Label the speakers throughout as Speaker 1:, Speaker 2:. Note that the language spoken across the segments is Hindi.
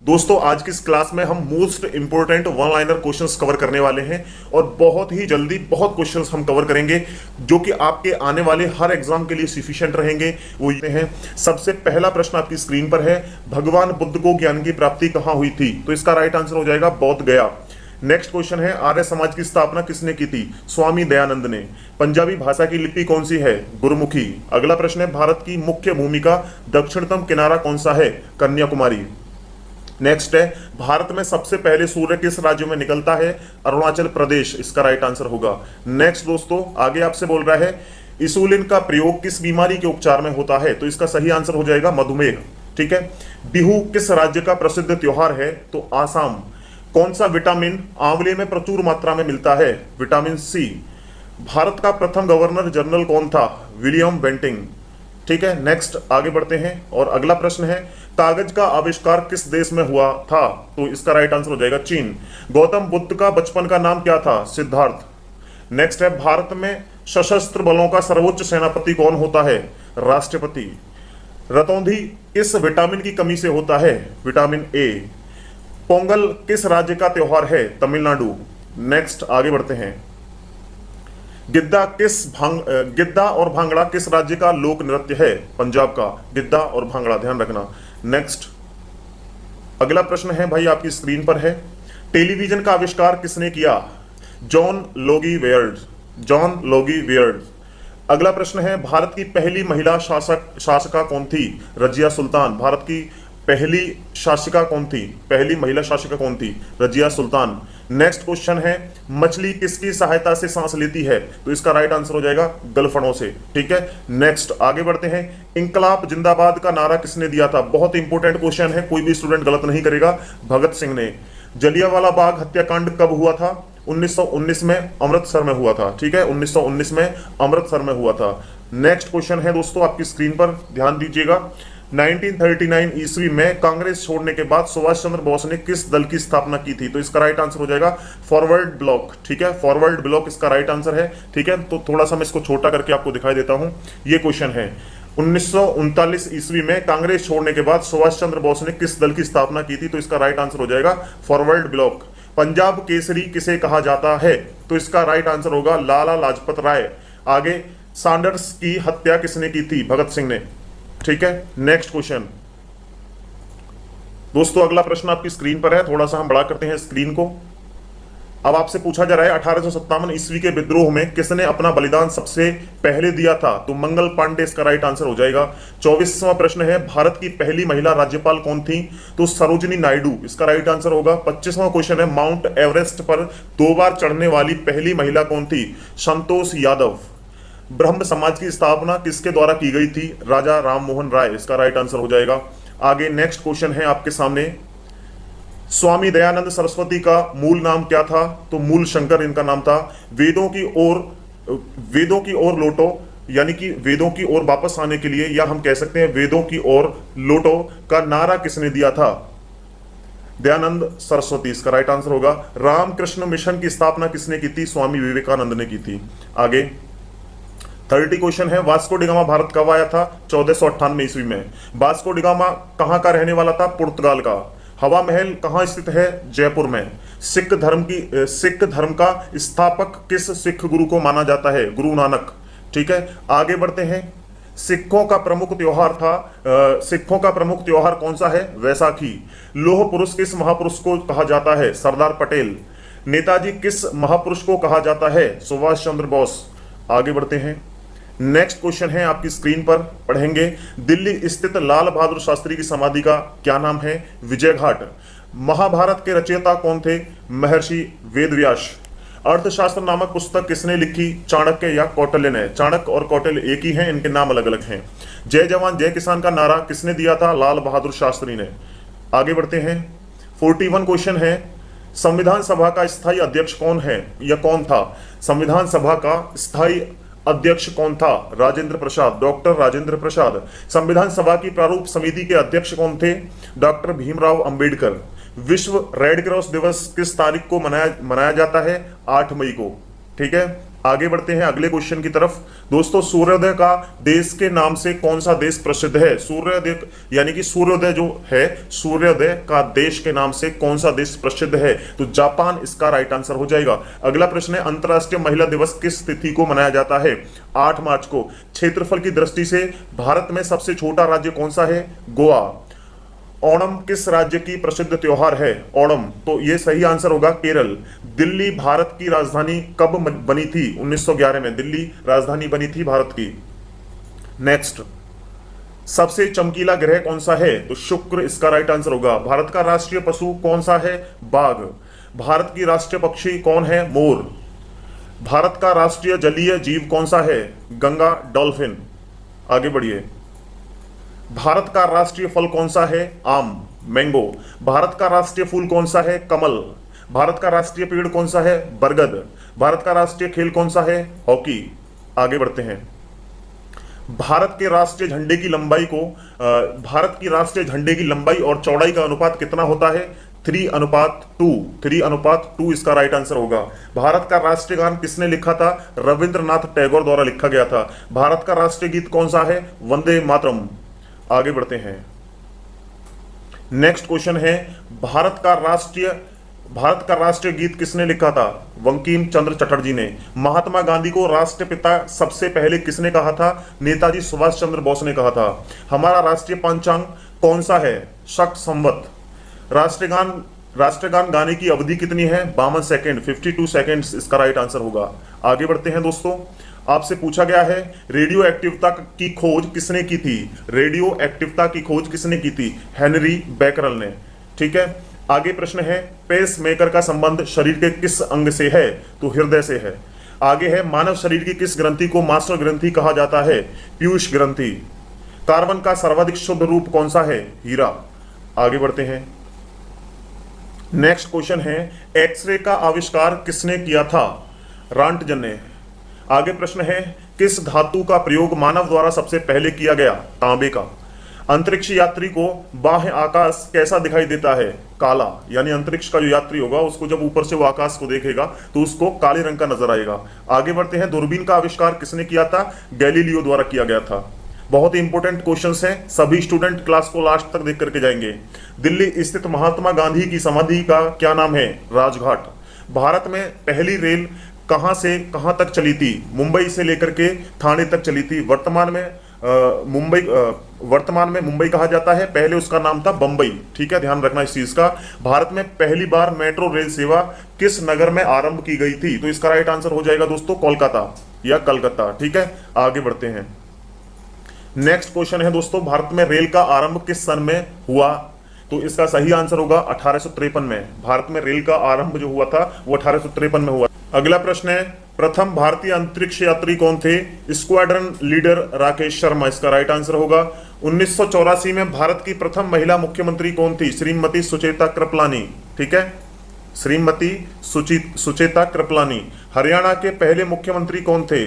Speaker 1: दोस्तों आज की इस क्लास में हम most important one liner questions cover करने वाले हैं और बहुत ही जल्दी बहुत क्वेश्चंस हम कवर करेंगे जो कि आपके आने वाले हर एग्जाम के लिए सफिशिएंट रहेंगे। वो ये हैं, सबसे पहला प्रश्न आपकी स्क्रीन पर है, भगवान बुद्ध को ज्ञान की प्राप्ति कहां हुई थी? तो इसका राइट आंसर हो जाएगा बोध गया। नेक्स्ट क्वेश्चन है, आर्य समाज की स्थापना किसने की थी? स्वामी दयानंद ने। पंजाबी भाषा की लिपि कौन सी है? गुरुमुखी। अगला प्रश्न है, भारत की मुख्य भूमि का दक्षिणतम किनारा कौन सा है? कन्याकुमारी। नेक्स्ट है, भारत में सबसे पहले सूर्य किस राज्य में निकलता है? अरुणाचल प्रदेश, इसका राइट आंसर होगा। नेक्स्ट दोस्तों आगे आपसे बोल रहा है, इंसुलिन का प्रयोग किस बीमारी के उपचार में होता है? तो इसका सही आंसर हो जाएगा मधुमेह। ठीक है। बिहू किस राज्य का प्रसिद्ध त्योहार है? तो आसाम। कौन सा विटामिन आंवले में प्रचुर मात्रा में मिलता है? Vitamin C. भारत का प्रथम गवर्नर जनरल कौन था? William Bentinck. ठीक है। नेक्स्ट आगे बढ़ते हैं और अगला प्रश्न है, कागज का आविष्कार किस देश में हुआ था? तो इसका राइट आंसर हो जाएगा चीन। गौतम बुद्ध का बचपन का नाम क्या था? सिद्धार्थ। नेक्स्ट है, भारत में सशस्त्र बलों का सर्वोच्च सेनापति कौन होता है? राष्ट्रपति। रतौंधी किस विटामिन की कमी से होता है? Vitamin A. पोंगल किस राज्य का त्योहार है? तमिलनाडु। नेक्स्ट आगे बढ़ते हैं, गिद्दा और भांगड़ा किस राज्य का लोक नृत्य है? पंजाब का। गिद्दा और भांगड़ा ध्यान रखना। नेक्स्ट अगला प्रश्न है भाई आपकी स्क्रीन पर है, टेलीविजन का आविष्कार किसने किया? John Logie weird. John Logie weird. अगला प्रश्न है, भारत की पहली महिला शासिका कौन थी? रजिया सुल्तान। भारत की पहली शासिका कौन थी? पहली महिला शासिका कौन थी? रजिया सुल्तान। नेक्स्ट क्वेश्चन है, मछली किसकी सहायता से सांस लेती है? तो इसका राइट आंसर हो जाएगा गलफड़ों से। ठीक है। नेक्स्ट आगे बढ़ते हैं, इंकलाब जिंदाबाद का नारा किसने दिया था? बहुत इंपॉर्टेंट क्वेश्चन है, कोई भी स्टूडेंट गलत नहीं करेगा। भगत सिंह ने। जलियांवाला बाग हत्याकांड कब हुआ था? 1919 में अमृतसर में हुआ था। ठीक है, 1919 में अमृतसर में हुआ था। नेक्स्ट क्वेश्चन है दोस्तों आपकी स्क्रीन पर, ध्यान दीजिएगा, 1939 ईस्वी में कांग्रेस छोड़ने के बाद सुभाष चंद्र बोस ने किस दल की स्थापना की थी? तो इसका राइट आंसर हो जाएगा फॉरवर्ड ब्लॉक। ठीक है, फॉरवर्ड ब्लॉक इसका राइट आंसर है। ठीक है, तो थोड़ा सा मैं इसको छोटा करके आपको दिखाई देता हूं। ये क्वेश्चन है, 1939 ईस्वी में कांग्रेस छोड़ने के बाद सुभाष चंद्र बोस ने किस दल की स्थापना की थी? तो इसका राइट आंसर हो जाएगा फॉरवर्ड ब्लॉक। पंजाब केसरी किसे कहा जाता है? तो इसका राइट आंसर होगा लाला लाजपत राय। आगे, सैंडर्स की हत्या किसने की थी? भगत सिंह ने। ठीक है। नेक्स्ट क्वेश्चन दोस्तों अगला प्रश्न आपकी स्क्रीन पर है, थोड़ा सा हम बड़ा करते हैं स्क्रीन को। अब आपसे पूछा जा रहा है, 1857 ईस्वी के विद्रोह में किसने अपना बलिदान सबसे पहले दिया था? तो मंगल पांडे इसका राइट आंसर हो जाएगा। 24वां प्रश्न है, भारत की पहली महिला राज्यपाल कौन थी? तो सरोजिनी नायडू, इसका राइट आंसर होगा। 25वां क्वेश्चन है, माउंट एवरेस्ट पर 2 बार चढ़ने वाली पहली महिला कौन थी? संतोष यादव। ब्रह्म समाज की स्थापना किसके द्वारा की गई थी? राजा राममोहन राय, इसका राइट आंसर हो जाएगा। आगे नेक्स्ट क्वेश्चन है आपके सामने, स्वामी दयानंद सरस्वती का मूल नाम क्या था? तो मूल शंकर इनका नाम था। वेदों की ओर लौटो, यानी कि वेदों की ओर वापस आने के लिए, या हम कह सकते हैं वेदों की ओर लौटो का नारा किसने दिया था? दयानंद सरस्वती, इसका राइट आंसर होगा। रामकृष्ण मिशन की स्थापना किसने की थी? स्वामी विवेकानंद ने की थी। आगे 30 क्वेश्चन है, वास्को डिगामा भारत कब आया था? 1498 ईस्वी में। वास्को डिगामा कहां का रहने वाला था? पुर्तगाल का। हवा महल कहां स्थित है? जयपुर में। सिख धर्म का स्थापक किस सिख गुरु को माना जाता है? गुरु नानक। ठीक है, आगे बढ़ते हैं, सिखों का प्रमुख त्योहार कौन सा है? वैसाखी। लौह पुरुष किस महापुरुष को कहा जाता है? सरदार पटेल। नेताजी किस महापुरुष को कहा जाता है? सुभाष चंद्र बोस। आगे बढ़ते हैं, नेक्स्ट क्वेश्चन है आपकी स्क्रीन पर, पढ़ेंगे, दिल्ली स्थित लाल बहादुर शास्त्री की समाधि का क्या नाम है? विजय घाट। महाभारत के रचयिता कौन थे? महर्षि वेदव्यास। अर्थशास्त्र नामक पुस्तक किसने लिखी? चाणक्य या कौटिल्य ने। चाणक्य और कौटिल्य एक ही हैं, इनके नाम अलग अलग हैं। जय जवान जय किसान का नारा किसने दिया था? लाल बहादुर शास्त्री ने। आगे बढ़ते हैं, 41 क्वेश्चन है, संविधान सभा का स्थायी अध्यक्ष कौन है या कौन था? संविधान सभा का स्थायी अध्यक्ष कौन था? राजेंद्र प्रसाद, डॉक्टर राजेंद्र प्रसाद। संविधान सभा की प्रारूप समिति के अध्यक्ष कौन थे? डॉक्टर भीमराव अंबेडकर। विश्व रेड क्रॉस दिवस किस तारीख को मनाया जाता है? 8 मई को। ठीक है, आगे बढ़ते हैं अगले क्वेश्चन की तरफ। दोस्तों, सूर्योदय का देश के नाम से कौन सा देश प्रसिद्ध है? सूर्योदय यानी कि सूर्योदय जो है, सूर्योदय का देश के नाम से कौन सा देश प्रसिद्ध है? तो जापान इसका राइट आंसर हो जाएगा। अगला प्रश्न है, अंतर्राष्ट्रीय महिला दिवस किस तिथि को मनाया जाता है? 8 मार्च को। क्षेत्रफल की दृष्टि से भारत में सबसे छोटा राज्य कौन सा है? गोवा। ओणम किस राज्य की प्रसिद्ध त्योहार है? ओणम, तो ये सही आंसर होगा केरल। दिल्ली भारत की राजधानी कब बनी थी? 1911 में दिल्ली राजधानी बनी थी भारत की। नेक्स्ट, सबसे चमकीला ग्रह कौन सा है? तो शुक्र इसका राइट आंसर होगा। भारत का राष्ट्रीय पशु कौन सा है? बाघ। भारत की राष्ट्रीय पक्षी कौन है? मोर। भारत का राष्ट्रीय जलीय जीव कौन सा है? गंगा डॉल्फिन। आगे बढ़िए। भारत का राष्ट्रीय फल कौन सा है? आम, मैंगो। भारत का राष्ट्रीय फूल कौन सा है? कमल। भारत का राष्ट्रीय पेड़ कौन सा है? बरगद। भारत का राष्ट्रीय खेल कौन सा है? हॉकी। आगे बढ़ते हैं। भारत के राष्ट्रीय झंडे की लंबाई को भारत की राष्ट्रीय झंडे की लंबाई और चौड़ाई का अनुपात कितना होता है? 3:2। 3:2 इसका राइट आंसर होगा। भारत का राष्ट्रीय गान किसने लिखा था? रविंद्रनाथ टैगोर द्वारा लिखा गया था। भारत का राष्ट्रीय गीत कौन सा है? वंदे मातरम। आगे बढ़ते हैं। नेक्स्ट क्वेश्चन है, भारत का राष्ट्रीय गीत किसने लिखा था? बंकिम चंद्र चटर्जी ने। महात्मा गांधी को राष्ट्रपिता सबसे पहले किसने कहा था? नेताजी सुभाष चंद्र बोस ने कहा था। हमारा राष्ट्रीय पंचांग कौन सा है? शक संवत। राष्ट्रगान गाने की अवधि कितनी है? 52 सेकेंड, 52 सेकेंड्स इसका राइट आंसर होगा। आगे बढ़ते हैं दोस्तों। आपसे पूछा गया है, रेडियो एक्टिवता की खोज किसने की थी? रेडियो एक्टिवता की खोज किसने की थी? हेनरी बैकरल ने। ठीक है। आगे प्रश्न है, पेस मेकर का संबंध शरीर के किस अंग से है? तो हृदय से है। आगे है, मानव शरीर की किस ग्रंथि को मास्टर ग्रंथि कहा जाता है? पीयूष ग्रंथि। कार्बन का सर्वाधिक शुद्ध रूप कौन सा है? हीरा। आगे बढ़ते हैं। नेक्स्ट क्वेश्चन है, एक्सरे का आविष्कार किसने किया था? रॉन्टजन ने। आगे प्रश्न है, किस धातु का प्रयोग मानव द्वारा सबसे पहले किया गया? तांबे का। अंतरिक्ष यात्री को बाह्य आकाश कैसा दिखाई देता है? काला। यानी अंतरिक्ष का जो यात्री होगा उसको जब ऊपर से वो आकाश को देखेगा तो उसको काले रंग का नजर आएगा। आगे बढ़ते हैं। दूरबीन का आविष्कार किसने किया था? गैलीलियो द्वारा किया गया था। बहुत ही इंपॉर्टेंट क्वेश्चंस हैं, सभी स्टूडेंट क्लास को लास्ट तक देख करके जाएंगे। दिल्ली स्थित महात्मा गांधी की समाधि का क्या नाम है? राजघाट। भारत में पहली रेल कहां से कहां तक चली थी? मुंबई से लेकर के थाने तक चली थी। वर्तमान में मुंबई कहा जाता है, पहले उसका नाम था बंबई। ठीक है, ध्यान रखना इस चीज का। भारत में पहली बार मेट्रो रेल सेवा किस नगर में आरंभ की गई थी? तो इसका राइट आंसर हो जाएगा दोस्तों कोलकाता या कलकत्ता। ठीक है, आगे बढ़ते हैं। नेक्स्ट क्वेश्चन है दोस्तों, भारत में रेल का आरंभ किस सन में हुआ? तो इसका सही आंसर होगा 1853 में। भारत में रेल का आरंभ जो हुआ था वो 1853 में हुआ। अगला प्रश्न है, प्रथम भारतीय अंतरिक्ष यात्री कौन थे? स्क्वाड्रन लीडर राकेश शर्मा इसका राइट आंसर होगा। 1984 में भारत की प्रथम महिला मुख्यमंत्री कौन थी? श्रीमती सुचेता कृपलानी। ठीक है, श्रीमती सुचेता कृपलानी। हरियाणा के पहले मुख्यमंत्री कौन थे?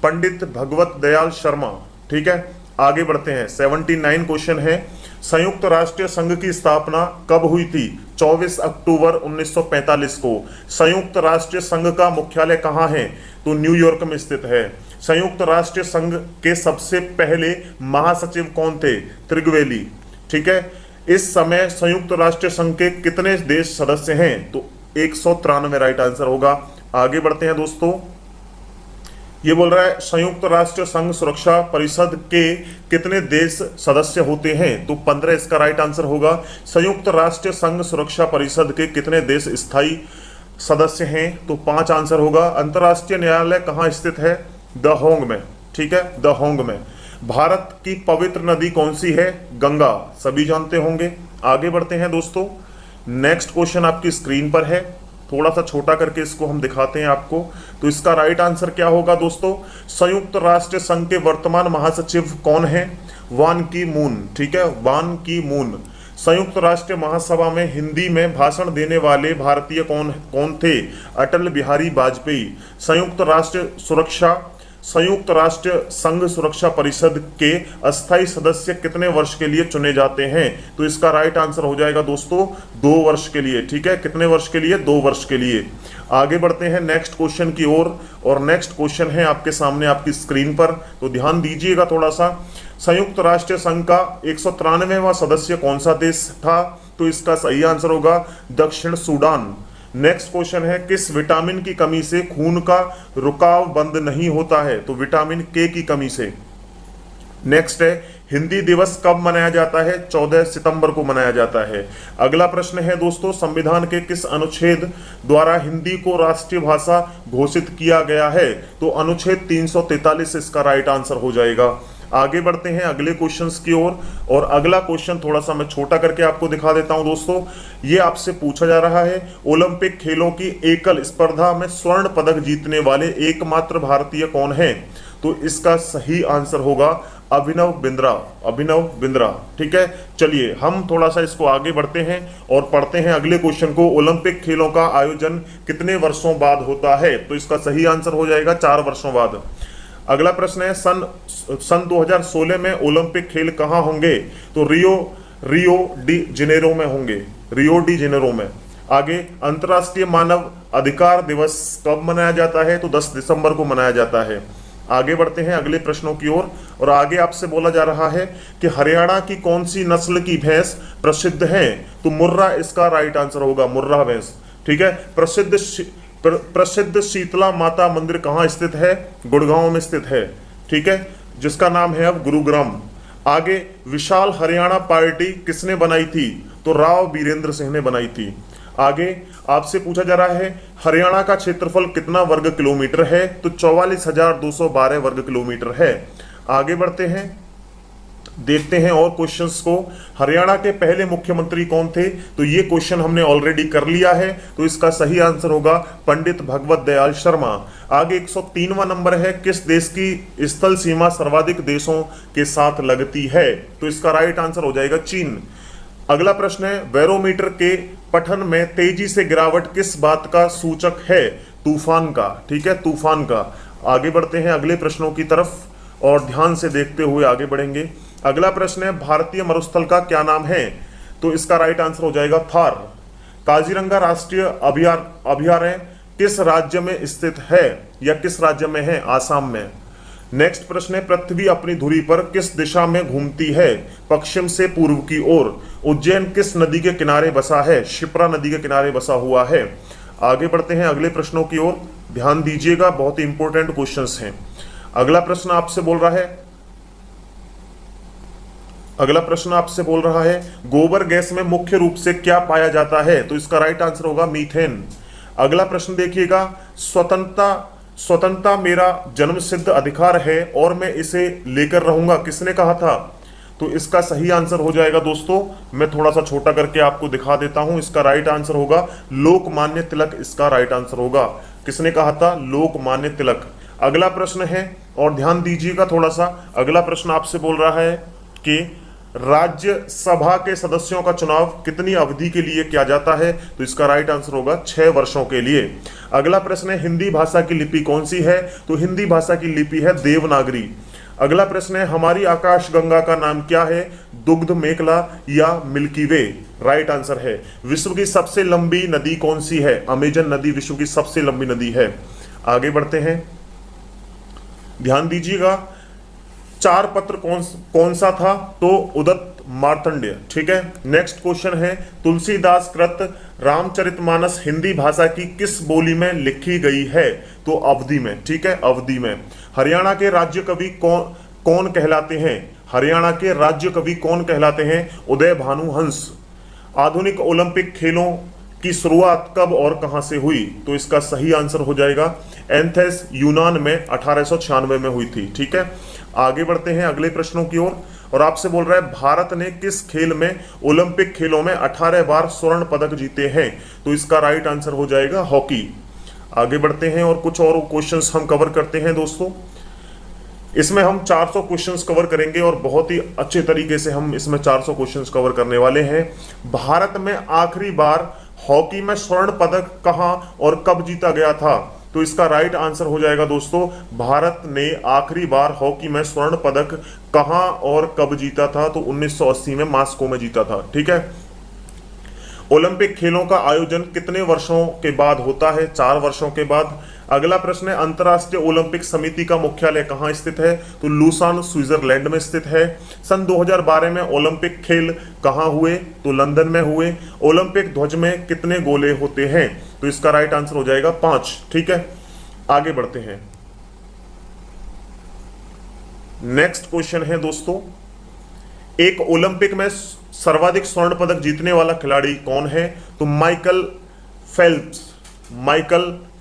Speaker 1: पंडित भगवत दयाल शर्मा। ठीक है, आगे बढ़ते हैं। 79 क्वेश्चन है, संयुक्त राष्ट्र संघ की स्थापना कब हुई थी? 24 अक्टूबर 1945 को। संयुक्त राष्ट्र संघ का मुख्यालय कहाँ है? तो न्यूयॉर्क में स्थित है। संयुक्त राष्ट्र संघ के सबसे पहले महासचिव कौन थे? त्रिगवेली। ठीक है, इस समय संयुक्त राष्ट्र संघ के कितने देश सदस्य हैं? तो 193 राइट आंसर होगा। आगे बढ़ते हैं दोस्तों। ये बोल रहा है संयुक्त राष्ट्र संघ सुरक्षा परिषद के कितने देश सदस्य होते हैं? तो 15 इसका राइट आंसर होगा। संयुक्त राष्ट्र संघ सुरक्षा परिषद के कितने देश स्थायी सदस्य हैं? तो 5 आंसर होगा। अंतर्राष्ट्रीय न्यायालय कहाँ स्थित है? द होंग में। ठीक है, द होंग में। भारत की पवित्र नदी कौन सी है? गंगा, सभी जानते होंगे। आगे बढ़ते हैं दोस्तों। नेक्स्ट क्वेश्चन आपकी स्क्रीन पर है, थोड़ा सा छोटा करके इसको हम दिखाते हैं आपको। तो इसका राइट आंसर क्या होगा दोस्तों? संयुक्त राष्ट्र संघ के वर्तमान महासचिव कौन है? वान की मून। ठीक है, वान की मून। संयुक्त राष्ट्र महासभा में हिंदी में भाषण देने वाले भारतीय कौन थे? अटल बिहारी वाजपेयी। संयुक्त राष्ट्र सुरक्षा संयुक्त राष्ट्र संघ सुरक्षा परिषद के अस्थायी सदस्य कितने वर्ष के लिए चुने जाते हैं? तो इसका राइट आंसर हो जाएगा दोस्तों 2 वर्ष के लिए। ठीक है, कितने वर्ष के लिए? 2 वर्ष के लिए। आगे बढ़ते हैं नेक्स्ट क्वेश्चन की ओर, और नेक्स्ट क्वेश्चन है आपके सामने आपकी स्क्रीन पर, तो ध्यान दीजिएगा थोड़ा सा। संयुक्त राष्ट्र संघ का 193वां सदस्य कौन सा देश था? तो इसका सही आंसर होगा दक्षिण सूडान। नेक्स्ट क्वेश्चन है, किस विटामिन की कमी से खून का रुकाव बंद नहीं होता है? तो विटामिन के की कमी से। नेक्स्ट है, हिंदी दिवस कब मनाया जाता है? 14 सितंबर को मनाया जाता है। अगला प्रश्न है दोस्तों, संविधान के किस अनुच्छेद द्वारा हिंदी को राष्ट्रीय भाषा घोषित किया गया है? तो अनुच्छेद 343 इसका राइट आंसर हो जाएगा। आगे बढ़ते हैं अगले क्वेश्चंस की ओर, और अगला क्वेश्चन थोड़ा सा मैं छोटा करके आपको दिखा देता हूं दोस्तों। ये आपसे पूछा जा रहा है, ओलंपिक खेलों की एकल स्पर्धा में स्वर्ण पदक जीतने वाले एकमात्र भारतीय कौन हैं? तो इसका सही आंसर होगा अभिनव बिंद्रा। अभिनव बिंद्रा। ठीक है, चलिए हम थोड़ा सा इसको आगे बढ़ते हैं और पढ़ते हैं अगले क्वेश्चन को। ओलंपिक खेलों का आयोजन कितने वर्षों बाद होता है? तो इसका सही आंसर हो जाएगा 4 वर्षों बाद। अगला प्रश्न है, सन 2016 में ओलंपिक खेल कहाँ होंगे? तो रियो डी जेनेरो में होंगे, रियो डी जेनेरो में। आगे, अंतर्राष्ट्रीय मानव अधिकार दिवस कब मनाया जाता है? तो 10 दिसंबर को मनाया जाता है। आगे बढ़ते हैं अगले प्रश्नों की ओर, और आगे आपसे बोला जा रहा है कि हरियाणा की कौन सी नस्ल की भैंस प्रसिद्ध है? तो मुर्रा इसका राइट आंसर होगा, मुर्रा भैंस। ठीक है, प्रसिद्ध शीतला माता मंदिर कहाँ स्थित है? गुड़गांव में स्थित है। ठीक है, जिसका नाम है अब गुरुग्राम। आगे, विशाल हरियाणा पार्टी किसने बनाई थी? तो राव बीरेंद्र सिंह ने बनाई थी। आगे आपसे पूछा जा रहा है, हरियाणा का क्षेत्रफल कितना वर्ग किलोमीटर है? तो 44,212 वर्ग किलोमीटर है। आगे बढ़ते हैं, देखते हैं और क्वेश्चंस को। हरियाणा के पहले मुख्यमंत्री कौन थे? तो ये क्वेश्चन हमने ऑलरेडी कर लिया है, तो इसका सही आंसर होगा पंडित भगवत दयाल शर्मा। आगे 103वां नंबर है, किस देश की स्थल सीमा सर्वाधिक देशों के साथ लगती है? तो इसका राइट आंसर हो जाएगा चीन। अगला प्रश्न है, बैरोमीटर के पठन में तेजी से गिरावट किस बात का सूचक है? तूफान का। ठीक है, तूफान का। आगे बढ़ते हैं अगले प्रश्नों की तरफ और ध्यान से देखते हुए आगे बढ़ेंगे। अगला प्रश्न है, भारतीय मरुस्थल का क्या नाम है? तो इसका राइट आंसर हो जाएगा थार। काजीरंगा राष्ट्रीय अभयारण्य किस राज्य में स्थित है या किस राज्य में है? आसाम में। नेक्स्ट प्रश्न है, पृथ्वी अपनी धुरी पर किस दिशा में घूमती है? पश्चिम से पूर्व की ओर। उज्जैन किस नदी के किनारे बसा है? शिप्रा नदी के किनारे बसा हुआ है। आगे बढ़ते हैं अगले प्रश्नों की ओर, ध्यान दीजिएगा, बहुत ही इंपॉर्टेंट क्वेश्चंस हैं। अगला प्रश्न आपसे बोल रहा है, गोबर गैस में मुख्य रूप से क्या पाया जाता है? तो इसका राइट आंसर होगा मीथेन। अगला प्रश्न देखिएगा, स्वतंत्रता मेरा जन्मसिद्ध अधिकार है और मैं इसे लेकर रहूंगा, किसने कहा था? तो इसका सही आंसर हो जाएगा दोस्तों, मैं थोड़ा सा छोटा करके आपको दिखा देता हूं। इसका राइट आंसर होगा लोकमान्य तिलक। इसका राइट आंसर होगा, किसने कहा था? लोकमान्य तिलक। अगला प्रश्न है, और ध्यान दीजिएगा थोड़ा सा, अगला प्रश्न आपसे बोल रहा है कि राज्यसभा के सदस्यों का चुनाव कितनी अवधि के लिए किया जाता है? तो इसका राइट आंसर होगा 6 वर्षों के लिए। अगला प्रश्न है, हिंदी भाषा की लिपि कौन सी है? तो हिंदी भाषा की लिपि है देवनागरी। अगला प्रश्न है, हमारी आकाशगंगा का नाम क्या है? दुग्ध मेखला या मिल्की वे? राइट आंसर है। विश्व की सबसे लंबी नदी कौन सी है? अमेजन नदी विश्व की सबसे लंबी नदी है। आगे बढ़ते हैं, ध्यान दीजिएगा, 4 पत्र कौन सा था? तो उदत्त मार्तंडेय। ठीक है, नेक्स्ट क्वेश्चन है, तुलसीदास कृत रामचरितमानस हिंदी भाषा की किस बोली में लिखी गई है? तो अवधी में। ठीक है, अवधी में। हरियाणा के राज्य कवि कौन कहलाते हैं? हरियाणा के राज्य कवि कौन कहलाते हैं? उदय भानु हंस। आधुनिक ओलंपिक खेलों की शुरुआत कब और कहां से हुई? तो इसका सही आंसर हो जाएगा एथेंस यूनान में 1896 में हुई थी। ठीक है, आगे बढ़ते हैं अगले प्रश्नों की ओर, और आपसे बोल रहा है, भारत ने किस खेल में ओलंपिक खेलों में 18 बार स्वर्ण पदक जीते हैं? तो इसका राइट आंसर हो जाएगा हॉकी। आगे बढ़ते हैं और कुछ और क्वेश्चंस हम कवर करते हैं दोस्तों। इसमें हम 400 क्वेश्चंस कवर करेंगे और बहुत ही अच्छे तरीके से हम इसमें 400 क्वेश्चंस कवर करने वाले हैं। भारत में आखिरी बार हॉकी में स्वर्ण पदक कहां और कब जीता गया था? तो इसका राइट आंसर हो जाएगा दोस्तों, भारत ने आखिरी बार हॉकी में स्वर्ण पदक कहां और कब जीता था? तो 1980 में मॉस्को में जीता था। ठीक है। ओलंपिक खेलों का आयोजन कितने वर्षों के बाद होता है? 4 वर्षों के बाद। अगला प्रश्न है, अंतर्राष्ट्रीय ओलंपिक समिति का मुख्यालय कहां स्थित है? तो लूसान स्विट्जरलैंड में स्थित है। सन 2012 में ओलंपिक खेल कहां हुए? तो लंदन में हुए। ओलंपिक ध्वज में कितने गोले होते हैं? तो इसका राइट आंसर हो जाएगा 5। ठीक है, आगे बढ़ते हैं। नेक्स्ट क्वेश्चन है दोस्तों, एक ओलंपिक में सर्वाधिक स्वर्ण पदक जीतने वाला खिलाड़ी कौन है? तो माइकल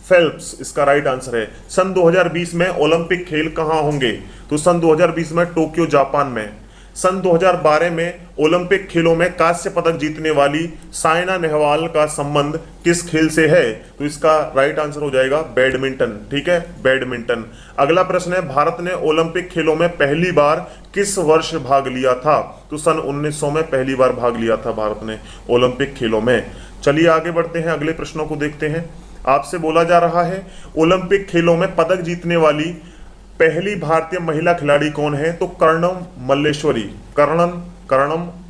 Speaker 1: फेल्प्स इसका राइट आंसर है। सन 2020 में ओलंपिक खेल कहां होंगे? तो सन 2020 में टोक्यो जापान में। सन 2012 में ओलंपिक खेलों में कांस्य पदक जीतने वाली साइना नेहवाल का संबंध किस खेल से है? तो इसका राइट आंसर हो जाएगा बैडमिंटन। ठीक है, बैडमिंटन। अगला प्रश्न है, भारत ने ओलंपिक खेलों में पहली बार किस वर्ष भाग लिया था? तो सन 1900 में पहली बार भाग लिया था भारत ने ओलंपिक खेलों में। चलिए आगे बढ़ते हैं, अगले प्रश्नों को देखते हैं। आपसे बोला जा रहा है, ओलंपिक खेलों में पदक जीतने वाली पहली भारतीय महिला खिलाड़ी कौन है? तो कर्णम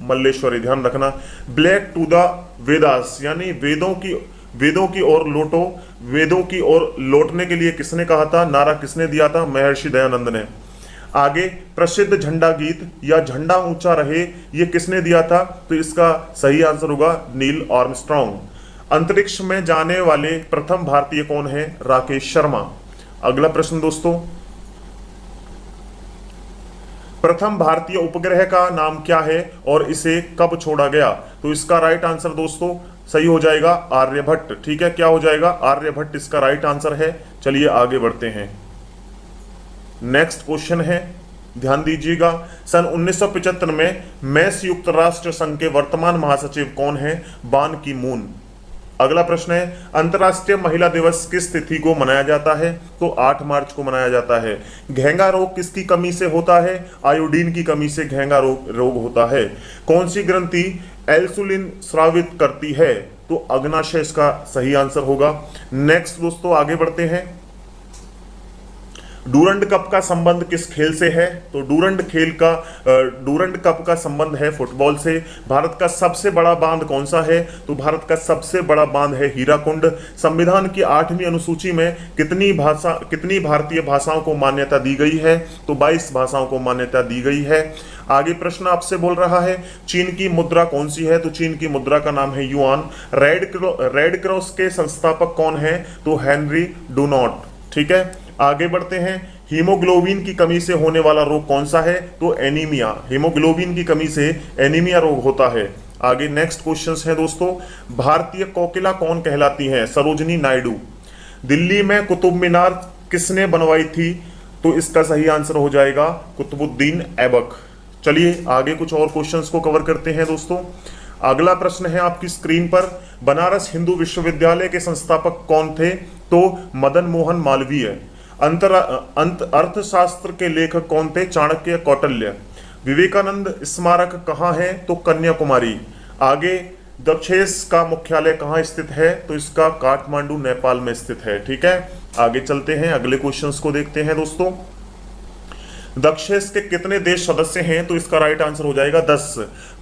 Speaker 1: मल्लेश्वरी। ध्यान रखना, ब्लैक टू द वेदास यानी वेदों की ओर लौटो, वेदों की ओर लौटने के लिए किसने कहा था? नारा किसने दिया था? महर्षि दयानंद ने। आगे, प्रसिद्ध झंडा गीत या झंडा ऊंचा रहे ये किसने दिया था? तो इसका सही आंसर होगा नील आर्मस्ट्रॉन्ग। अंतरिक्ष में जाने वाले प्रथम भारतीय कौन है? राकेश शर्मा। अगला प्रश्न दोस्तों, प्रथम भारतीय उपग्रह का नाम क्या है और इसे कब छोड़ा गया? तो इसका राइट आंसर दोस्तों सही हो जाएगा आर्यभट्ट। ठीक है, क्या हो जाएगा? आर्यभट्ट इसका राइट आंसर है। चलिए आगे बढ़ते हैं। नेक्स्ट क्वेश्चन है, ध्यान दीजिएगा। सन 1975 में संयुक्त राष्ट्र संघ के वर्तमान महासचिव कौन है? बान की मून। अगला प्रश्न है, अंतर्राष्ट्रीय महिला दिवस किस तिथि को मनाया जाता है? तो 8 मार्च को मनाया जाता है। घेंगा रोग किसकी कमी से होता है? आयोडीन की कमी से घेंगा रोग होता है। कौन सी ग्रंथि इंसुलिन स्रावित करती है? तो अग्नाशय इसका सही आंसर होगा। नेक्स्ट दोस्तों आगे बढ़ते हैं। डूरंड कप का संबंध किस खेल से है? तो डूरंड कप का संबंध है फुटबॉल से। भारत का सबसे बड़ा बांध कौन सा है? तो भारत का सबसे बड़ा बांध है हीराकुंड। संविधान की 8वीं अनुसूची में कितनी भारतीय भाषाओं को मान्यता दी गई है? तो 22 भाषाओं को मान्यता दी गई है। आगे प्रश्न आपसे बोल रहा है, चीन की मुद्रा कौन सी है? तो चीन की मुद्रा का नाम है युआन। रेड क्रॉस के संस्थापक कौन है? तो हेनरी डुनॉट। ठीक है, आगे बढ़ते हैं। हीमोग्लोबिन की कमी से होने वाला रोग कौन सा है? तो एनीमिया। हीमोग्लोबिन की कमी से एनीमिया रोग होता है। आगे नेक्स्ट क्वेश्चंस है दोस्तों, भारतीय कोकिला कौन कहलाती हैं? सरोजनी नायडू। दिल्ली में कुतुब मीनार किसने बनवाई थी? तो इसका सही आंसर हो जाएगा कुतुबुद्दीन ऐबक। चलिए आगे कुछ और क्वेश्चंस को कवर करते हैं दोस्तों। अगला प्रश्न है आपकी स्क्रीन पर, बनारस हिंदू विश्वविद्यालय के संस्थापक कौन थे? तो मदन मोहन मालवीय। अर्थशास्त्र के लेखक कौन थे? चाणक्य, कौटिल्य। विवेकानंद स्मारक कहाँ है? तो कन्याकुमारी। आगे, दक्षेस का मुख्यालय कहाँ स्थित है? तो इसका काठमांडू नेपाल में स्थित है। ठीक है, आगे चलते हैं, अगले क्वेश्चंस को देखते हैं दोस्तों। दक्षेस के कितने देश सदस्य हैं? तो इसका राइट आंसर हो जाएगा 10।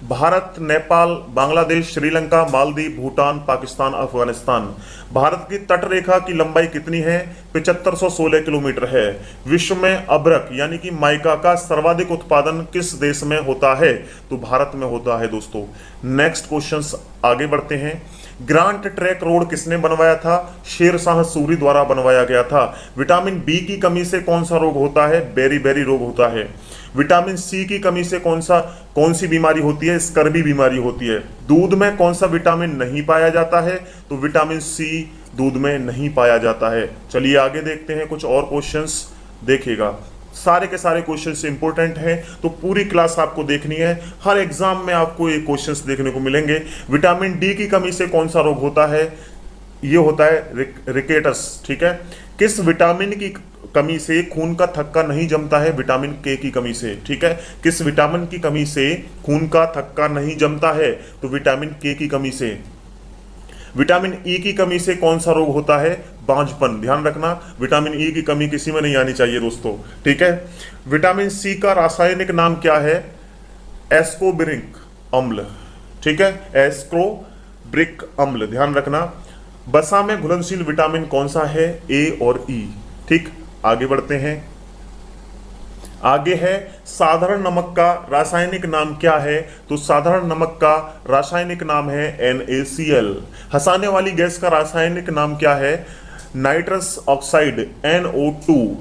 Speaker 1: भारत, नेपाल, बांग्लादेश, श्रीलंका, मालदीव, भूटान, पाकिस्तान, अफगानिस्तान। भारत की तट रेखा की लंबाई कितनी है? 7516 किलोमीटर है। विश्व में अभ्रक यानी कि माइका का सर्वाधिक उत्पादन किस देश में होता है? तो भारत में होता है दोस्तों। नेक्स्ट क्वेश्चंस आगे बढ़ते हैं। ग्रांट ट्रैक रोड किसने बनवाया था? शेरशाह सूरी द्वारा बनवाया गया था। विटामिन बी की कमी से कौन सा रोग होता है? बेरी रोग होता है। विटामिन सी की कमी से कौन सी बीमारी होती है? स्कर्वी बीमारी होती है। दूध में कौन सा विटामिन नहीं पाया जाता है? तो विटामिन सी दूध में नहीं पाया जाता है। चलिए आगे देखते हैं, कुछ और क्वेश्चंस देखिएगा। सारे के सारे क्वेश्चंस इंपॉर्टेंट हैं, तो पूरी क्लास आपको देखनी है। हर एग्जाम में आपको ये क्वेश्चंस देखने को मिलेंगे। विटामिन डी की कमी से कौन सा रोग होता है? ये होता है रिकेटस। ठीक है, किस विटामिन की कमी से खून का थक्का नहीं जमता है? विटामिन के की कमी से। ठीक है, किस विटामिन की कमी से खून का थक्का नहीं जमता है? तो विटामिन के की कमी से। विटामिन ई की कमी से कौन सा रोग होता है? बांझपन। ध्यान रखना, विटामिन ई की कमी किसी में नहीं आनी चाहिए दोस्तों, ठीक है। विटामिन सी का रासायनिक नाम क्या है? एस्कोर्बिक अम्ल, ठीक है, एस्कोर्बिक अम्ल, ध्यान रखना। वसा में घुलनशील विटामिन कौन सा है? ए और ई, ठीक। आगे बढ़ते हैं, आगे है साधारण नमक का रासायनिक नाम क्या है? तो साधारण नमक का रासायनिक नाम है NaCl। हंसाने वाली गैस का रासायनिक नाम क्या है? Nitrous oxide, NO2।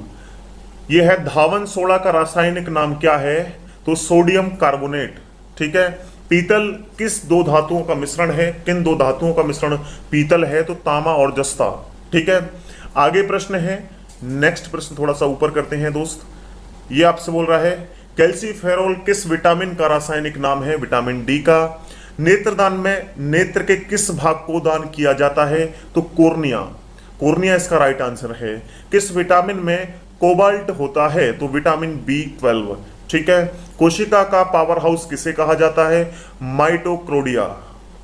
Speaker 1: यह है धावन सोडा का रासायनिक नाम क्या है? तो सोडियम कार्बोनेट, ठीक है। पीतल किस दो धातुओं का मिश्रण है? किन दो धातुओं का मिश्रण पीतल है? तो तांबा और जस्ता, ठीक है। आगे प्रश्न है, नेक्स्ट प्रश्न थोड़ा सा ऊपर करते हैं दोस्त। ये आपसे बोल रहा है कैल्सीफेरोल किस विटामिन का रासायनिक नाम है? विटामिन डी का। नेत्रदान में नेत्र के किस भाग को दान किया जाता है? तो कोर्निया, कोर्निया इसका राइट आंसर है। किस विटामिन में कोबाल्ट होता है? तो विटामिन B12, ठीक है। कोशिका का पावर हाउस किसे कहा जाता है? माइटोकॉन्ड्रिया,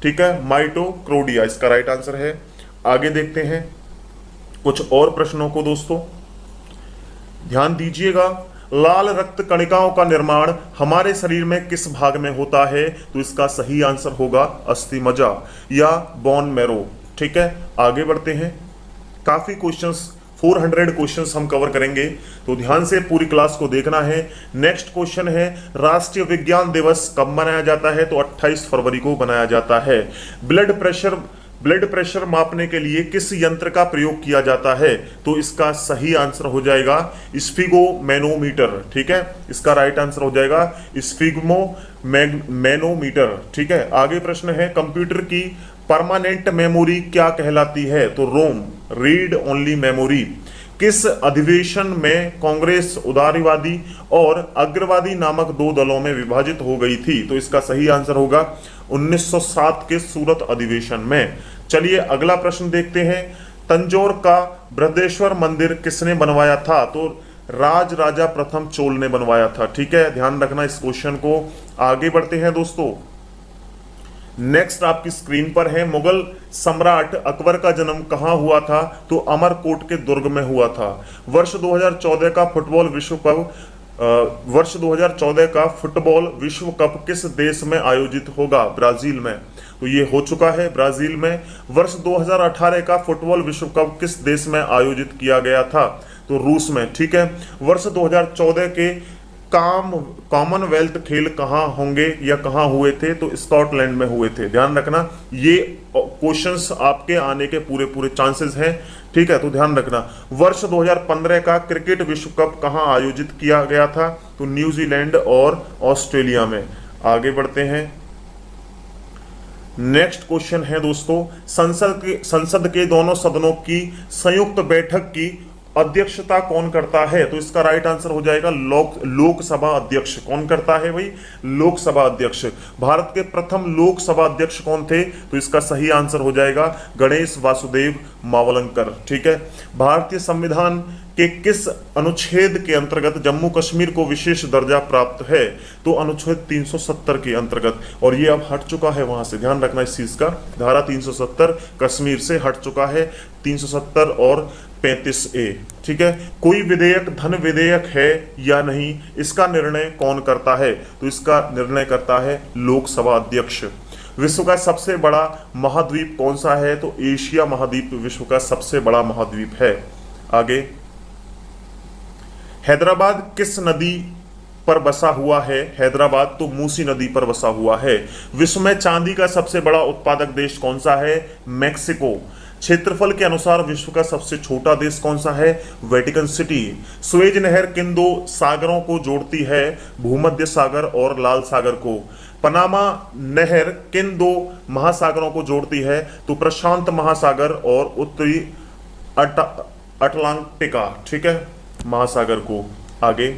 Speaker 1: ठीक है, माइटोकॉन्ड्रिया इसका राइट आंसर है। आगे देखते हैं कुछ और प्रश्नों को दोस्तों, ध्यान दीजिएगा। लाल रक्त कणिकाओं का निर्माण हमारे शरीर में किस भाग में होता है? तो इसका सही आंसर होगा अस्थि मज्जा या बोन मैरो, ठीक है। आगे बढ़ते हैं, काफी क्वेश्चंस, 400 क्वेश्चंस हम कवर करेंगे, तो ध्यान से पूरी क्लास को देखना है। नेक्स्ट क्वेश्चन है राष्ट्रीय विज्ञान दिवस कब मनाया जाता है? तो 28 फरवरी को मनाया जाता है। ब्लड प्रेशर मापने के लिए किस यंत्र का प्रयोग किया जाता है? तो इसका सही आंसर हो जाएगा स्फिगोमैनोमीटर, ठीक है, इसका राइट आंसर हो जाएगा स्फिगोमैनोमीटर, ठीक है। आगे प्रश्न है कंप्यूटर की परमानेंट मेमोरी क्या कहलाती है? तो रोम, रीड ओनली मेमोरी। किस अधिवेशन में कांग्रेस उदारवादी और अग्रवादी नामक दो दलों में विभाजित हो गई थी? तो इसका सही आंसर होगा 1907 के सूरत अधिवेशन में। चलिए अगला प्रश्न देखते हैं, तंजौर का बृहदेश्वर मंदिर किसने बनवाया था? तो राजा प्रथम चोल ने बनवाया था, ठीक है, ध्यान रखना इस क्वेश्चन को। आगे बढ़ते हैं दोस्तों, नेक्स्ट आपकी स्क्रीन पर है मुगल सम्राट अकबर का जन्म कहां हुआ था? तो अमरकोट के दुर्ग में हुआ था। वर्ष 2014 का फुटबॉल विश्व कप वर्ष 2014 का फुटबॉल विश्व कप किस देश में आयोजित होगा? ब्राजील में, तो ये हो चुका है ब्राजील में। वर्ष 2018 का फुटबॉल विश्व कप किस देश में आयोजित किया गया था? तो रूस में, ठीक है। वर्ष 2014 के कॉमनवेल्थ खेल कहाँ होंगे या कहाँ हुए थे? तो स्कॉटलैंड में हुए थे, ध्यान रखना। ये क्वेश्चंस आपके आने के पूरे चांसेस हैं, ठीक है, तो ध्यान रखना। वर्ष 2015 का क्रिकेट विश्व कप कहाँ आयोजित किया गया था? तो न्यूजीलैंड और ऑस्ट्रेलिया में। आगे बढ़ते हैं, नेक्स्ट क्वेश्चन है दोस्तों, संसद के दोनों सदनों की संयुक्त बैठक की अध्यक्षता कौन करता है? तो इसका राइट आंसर हो जाएगा लोकसभा अध्यक्ष। कौन करता है भाई? लोकसभा अध्यक्ष। भारत के प्रथम लोकसभा अध्यक्ष कौन थे? तो इसका सही आंसर हो जाएगा गणेश वासुदेव मावलंकर, ठीक है। भारतीय संविधान के किस अनुच्छेद के अंतर्गत जम्मू कश्मीर को विशेष दर्जा प्राप्त है? तो अनुच्छेद 370 के अंतर्गत, और ये अब हट चुका है वहां से, ध्यान रखना इस चीज का। धारा 370 कश्मीर से हट चुका है, 370 और 35A, ठीक है। कोई विधेयक धन विधेयक है या नहीं, इसका निर्णय कौन करता है? तो इसका निर्णय करता है लोकसभा अध्यक्ष। विश्व का सबसे बड़ा महाद्वीप कौन सा है? तो एशिया महाद्वीप विश्व का सबसे बड़ा महाद्वीप है। आगे, हैदराबाद किस नदी पर बसा हुआ है? हैदराबाद तो मूसी नदी पर बसा हुआ है। विश्व में चांदी का सबसे बड़ा उत्पादक देश कौन सा है? मैक्सिको। क्षेत्रफल के अनुसार विश्व का सबसे छोटा देश कौन सा है? Vatican city. स्वेज नहर किन दो सागरों को जोड़ती है? भूमध्य सागर और लाल सागर को। पनामा नहर किन दो महासागरों को जोड़ती है? तो प्रशांत महासागर और उत्तरी अटलांटिका, ठीक है, महासागर को। आगे,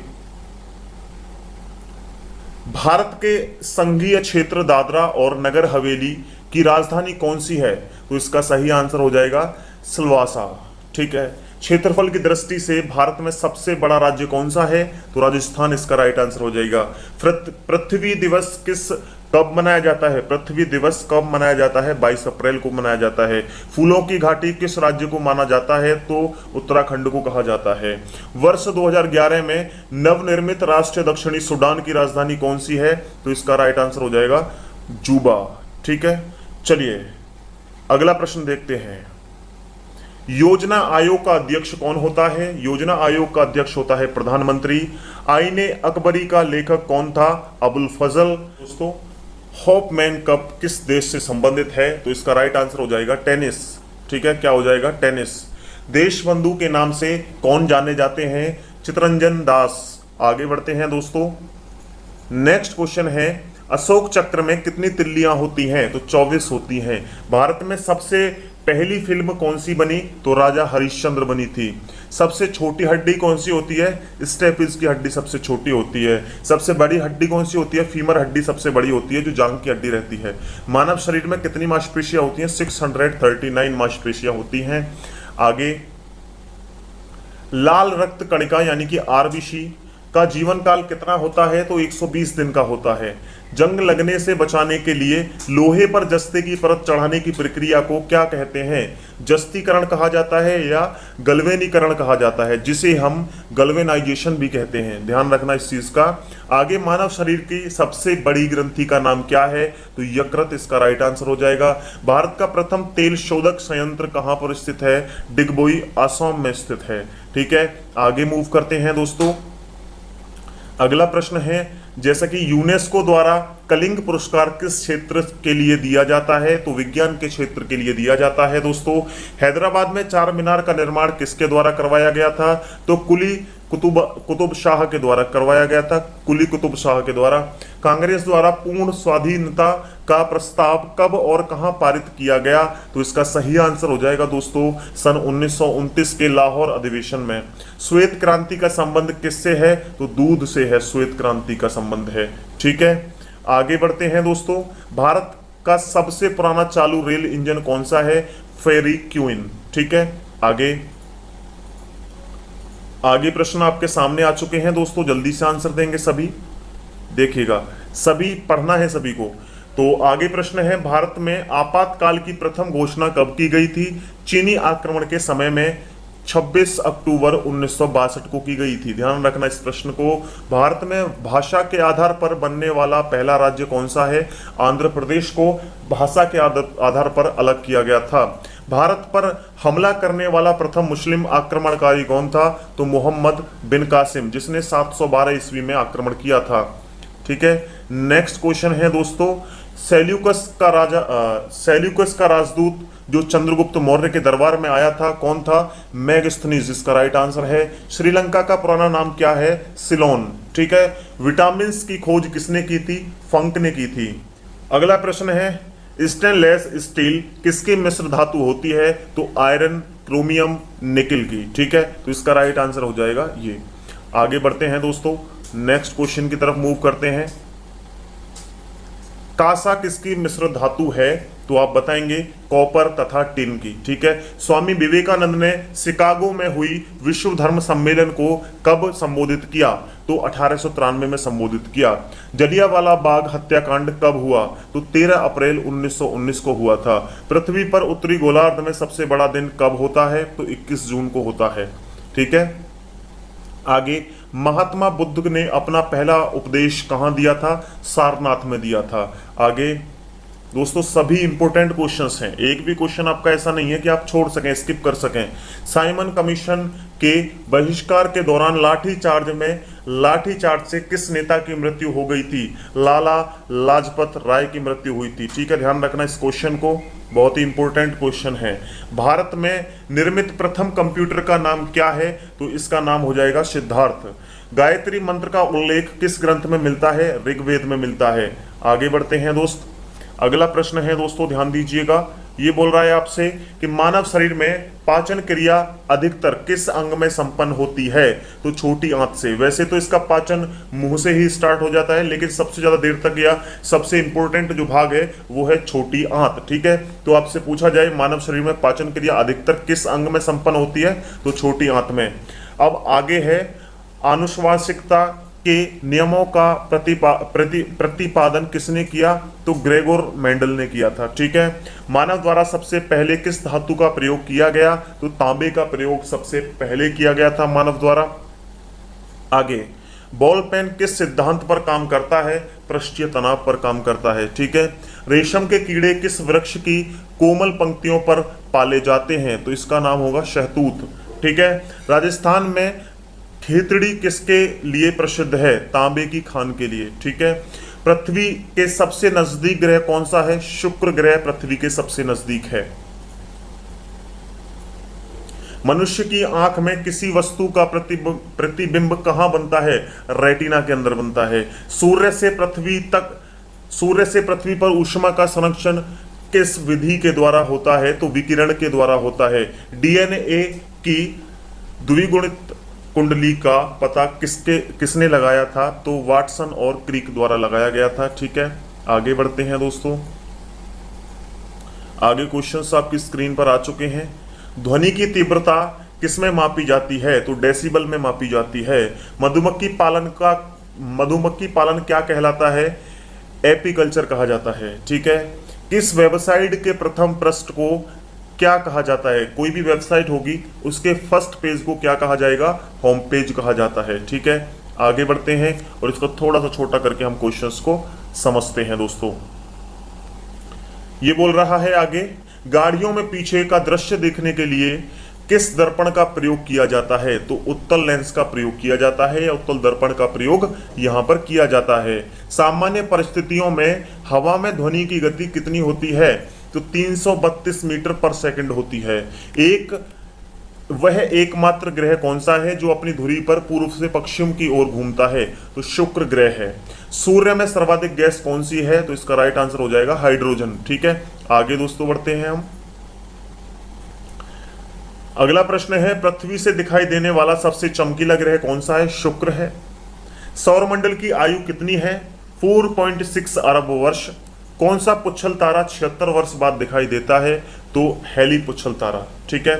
Speaker 1: भारत के संघीय क्षेत्र दादरा और नगर हवेली की राजधानी कौन सी है? तो इसका सही आंसर हो जाएगा सिलवासा, ठीक है। क्षेत्रफल की दृष्टि से भारत में सबसे बड़ा राज्य कौन सा है? तो राजस्थान इसका राइट आंसर हो जाएगा। पृथ्वी दिवस किस कब मनाया जाता है? पृथ्वी दिवस कब मनाया जाता है? 22 अप्रैल को मनाया जाता है। फूलों की घाटी किस राज्य को माना जाता है? तो उत्तराखंड को कहा जाता है। वर्ष 2011 में नवनिर्मित राष्ट्रीय दक्षिणी सूडान की राजधानी कौन सी है? तो इसका राइट आंसर हो जाएगा जूबा। ठीक है, चलिए अगला प्रश्न देखते हैं। योजना आयोग का अध्यक्ष कौन होता है? योजना आयोग का अध्यक्ष होता है प्रधानमंत्री। आईने अकबरी का लेखक कौन था? अबुल फजल। दोस्तों, होपमैन कप किस देश से संबंधित है? तो इसका राइट आंसर हो जाएगा टेनिस। ठीक है, क्या हो जाएगा? टेनिस। देशबंधु के नाम से कौन जाने जाते हैं? चितरंजन दास। आगे बढ़ते हैं दोस्तों। नेक्स्ट क्वेश्चन है, अशोक चक्र में कितनी तिल्लियां होती हैं? तो 24 होती हैं। भारत में सबसे पहली फिल्म कौन सी बनी? तो राजा हरिश्चंद्र बनी थी। सबसे छोटी हड्डी कौन सी होती है? स्टेपिस की हड्डी सबसे छोटी होती है। सबसे बड़ी हड्डी कौन सी होती है? फीमर हड्डी सबसे बड़ी होती है, जो जांघ की हड्डी रहती है। मानव शरीर में कितनी मांसपेशियां होती हैं? 639 मांसपेशियां होती हैं। आगे, लाल रक्त कणिका यानी कि आरबीसी का जीवन काल कितना होता है? तो 120 दिन का होता है। जंग लगने से बचाने के लिए लोहे पर जस्ते की परत चढ़ाने की प्रक्रिया को क्या कहते हैं? जस्तीकरण कहा जाता है या गल्वेनीकरण कहा जाता है, जिसे हम गल्वेनाइजेशन भी कहते हैं। ध्यान रखना इस चीज का। आगे, मानव शरीर की सबसे बड़ी ग्रंथि का नाम क्या है? तो यकृत इसका राइट आंसर हो जाएगा। भारत का प्रथम तेल शोधक संयंत्र कहां पर स्थित है? डिगबोई, असम में स्थित है। ठीक है, आगे मूव करते हैं दोस्तों। अगला प्रश्न है, जैसा कि यूनेस्को द्वारा कलिंग पुरस्कार किस क्षेत्र के लिए दिया जाता है? तो विज्ञान के क्षेत्र के लिए दिया जाता है दोस्तों। हैदराबाद में चार मीनार का निर्माण किसके द्वारा करवाया गया था? तो कुली कुतुब शाह के द्वारा करवाया गया था। कुली कुतुब शाह के द्वारा। कांग्रेस द्वारा पूर्ण स्वाधीनता का प्रस्ताव कब और कहां पारित किया गया? तो इसका सही आंसर हो जाएगा दोस्तों सन 1929 के लाहौर अधिवेशन में। श्वेत क्रांति का संबंध किससे है? तो दूध से है, श्वेत क्रांति का संबंध है। ठीक है, आगे बढ़ते हैं दोस्तों। भारत का सबसे पुराना चालू रेल इंजन कौन सा है? फेरी क्वीन। ठीक है, आगे प्रश्न आपके सामने आ चुके हैं दोस्तों, जल्दी से आंसर देंगे सभी। देखिएगा, सभी पढ़ना है सभी को। तो आगे प्रश्न है, भारत में आपातकाल की प्रथम घोषणा कब की गई थी? चीनी आक्रमण के समय में 26 अक्टूबर 1962 को की गई थी। ध्यान रखना इस प्रश्न को। भारत में भाषा के आधार पर बनने वाला पहला राज्य कौन सा है? आंध्र प्रदेश को भाषा के आधार पर अलग किया गया था। भारत पर हमला करने वाला प्रथम मुस्लिम आक्रमणकारी कौन था? तो मोहम्मद बिन कासिम, जिसने 712 ईस्वी में आक्रमण किया था। ठीक है, नेक्स्ट क्वेश्चन है दोस्तों, सेल्यूकस का राजदूत जो चंद्रगुप्त मौर्य के दरबार में आया था कौन था? मेगास्थनीज इसका राइट आंसर है। श्रीलंका का पुराना नाम क्या है? सिलोन। ठीक है, विटामिन की खोज किसने की थी? फंक ने की थी। अगला प्रश्न है, स्टेनलेस स्टील किसकी मिश्र धातु होती है? तो आयरन, क्रोमियम, निकिल की। ठीक है, तो इसका राइट आंसर हो जाएगा ये। आगे बढ़ते हैं दोस्तों, नेक्स्ट क्वेश्चन की तरफ मूव करते हैं। कांसा किसकी मिश्र धातु है? तो आप बताएंगे कॉपर तथा टिन की। ठीक है, स्वामी विवेकानंद ने शिकागो में हुई विश्व धर्म सम्मेलन को कब संबोधित किया? तो 1893 में संबोधित किया। जलियांवाला बाग हत्याकांड कब हुआ? तो 13 अप्रैल 1919 को हुआ था। पृथ्वी पर उत्तरी गोलार्ध में सबसे बड़ा दिन कब होता है? तो 21 जून को होता है। ठीक है, आगे, महात्मा बुद्ध ने अपना पहला उपदेश कहां दिया था? सारनाथ में दिया था। आगे दोस्तों, सभी इंपॉर्टेंट क्वेश्चंस हैं, एक भी क्वेश्चन आपका ऐसा नहीं है कि आप छोड़ सकें, स्किप कर सकें। साइमन कमीशन के बहिष्कार के दौरान लाठीचार्ज से किस नेता की मृत्यु हो गई थी? लाला लाजपत राय की मृत्यु हुई थी। ठीक है, ध्यान रखना इस क्वेश्चन को, बहुत ही इंपॉर्टेंट क्वेश्चन है। भारत में निर्मित प्रथम कंप्यूटर का नाम क्या है? तो इसका नाम हो जाएगा सिद्धार्थ। गायत्री मंत्र का उल्लेख किस ग्रंथ में मिलता है? ऋग्वेद में मिलता है। आगे बढ़ते हैं दोस्त, अगला प्रश्न है दोस्तों, ध्यान दीजिएगा। ये बोल रहा है आपसे कि मानव शरीर में पाचन क्रिया अधिकतर किस अंग में संपन्न होती है? तो छोटी आंत से। वैसे तो इसका पाचन मुंह से ही स्टार्ट हो जाता है, लेकिन सबसे ज्यादा देर तक या सबसे इंपॉर्टेंट जो भाग है वो है छोटी आंत। ठीक है, तो आपसे पूछा जाए मानव शरीर में पाचन क्रिया अधिकतर किस अंग में संपन्न होती है? तो छोटी आंत में। अब आगे है, आनुवंशिकता के नियमों का प्रतिपादन किसने किया? तो ग्रेगोर मेंडल ने किया था। ठीक है। मानव द्वारा सबसे पहले किस धातु का प्रयोग किया गया? तो तांबे का प्रयोग सबसे पहले किया गया था मानव द्वारा। आगे, बॉल पेन किस सिद्धांत पर काम करता है? पृष्ठीय तनाव पर काम करता है। ठीक है। रेशम के कीड़े किस वृक्ष की कोमल पंक्तियों पर पाले जाते हैं? तो इसका नाम होगा शहतूत। ठीक है। राजस्थान में खेतड़ी किसके लिए प्रसिद्ध है? तांबे की खान के लिए। ठीक है। पृथ्वी के सबसे नजदीक ग्रह कौन सा है? शुक्र ग्रह पृथ्वी के सबसे नजदीक है। मनुष्य की आंख में किसी वस्तु का प्रतिबिंब कहां बनता है? रेटिना के अंदर बनता है। सूर्य से पृथ्वी पर ऊष्मा का संरक्षण किस विधि के द्वारा होता है? तो विकिरण के द्वारा होता है। डीएनए की द्विगुणित कुंडली का पता किसने लगाया था? तो वाटसन और क्रिक द्वारा लगाया गया था। ठीक है। आगे बढ़ते हैं दोस्तों। आगे क्वेश्चंस आपकी स्क्रीन पर आ चुके हैं। ध्वनि की तीव्रता किसमें मापी जाती है? तो डेसिबल में मापी जाती है। मधुमक्खी पालन क्या कहलाता है? एपीकल्चर कहा जाता है। ठीक है। किस वेबसाइट के प्रथम पृष्ठ को क्या कहा जाता है? कोई भी वेबसाइट होगी उसके फर्स्ट पेज को क्या कहा जाएगा? होम पेज कहा जाता है। ठीक है। आगे बढ़ते हैं और इसको थोड़ा सा छोटा करके हम क्वेश्चंस को समझते हैं दोस्तों। ये बोल रहा है आगे, गाड़ियों में पीछे का दृश्य देखने के लिए किस दर्पण का प्रयोग किया जाता है? तो उत्तल लेंस का प्रयोग किया जाता है या उत्तल दर्पण का प्रयोग यहां पर किया जाता है। सामान्य परिस्थितियों में हवा में ध्वनि की गति कितनी होती है? तो 332 मीटर पर सेकंड होती है। वह एकमात्र ग्रह कौन सा है जो अपनी धुरी पर पूर्व से पश्चिम की ओर घूमता है? तो शुक्र ग्रह है। सूर्य में सर्वाधिक गैस कौन सी है? तो इसका राइट आंसर हो जाएगा हाइड्रोजन। ठीक है। आगे दोस्तों बढ़ते हैं हम। अगला प्रश्न है, पृथ्वी से दिखाई देने वाला सबसे चमकीला ग्रह कौन सा है? शुक्र है। सौरमंडल की आयु कितनी है? 4.6 अरब वर्ष। कौन सा पुच्छल तारा 76 वर्ष बाद दिखाई देता है? तो हेली पुच्छल तारा। ठीक है।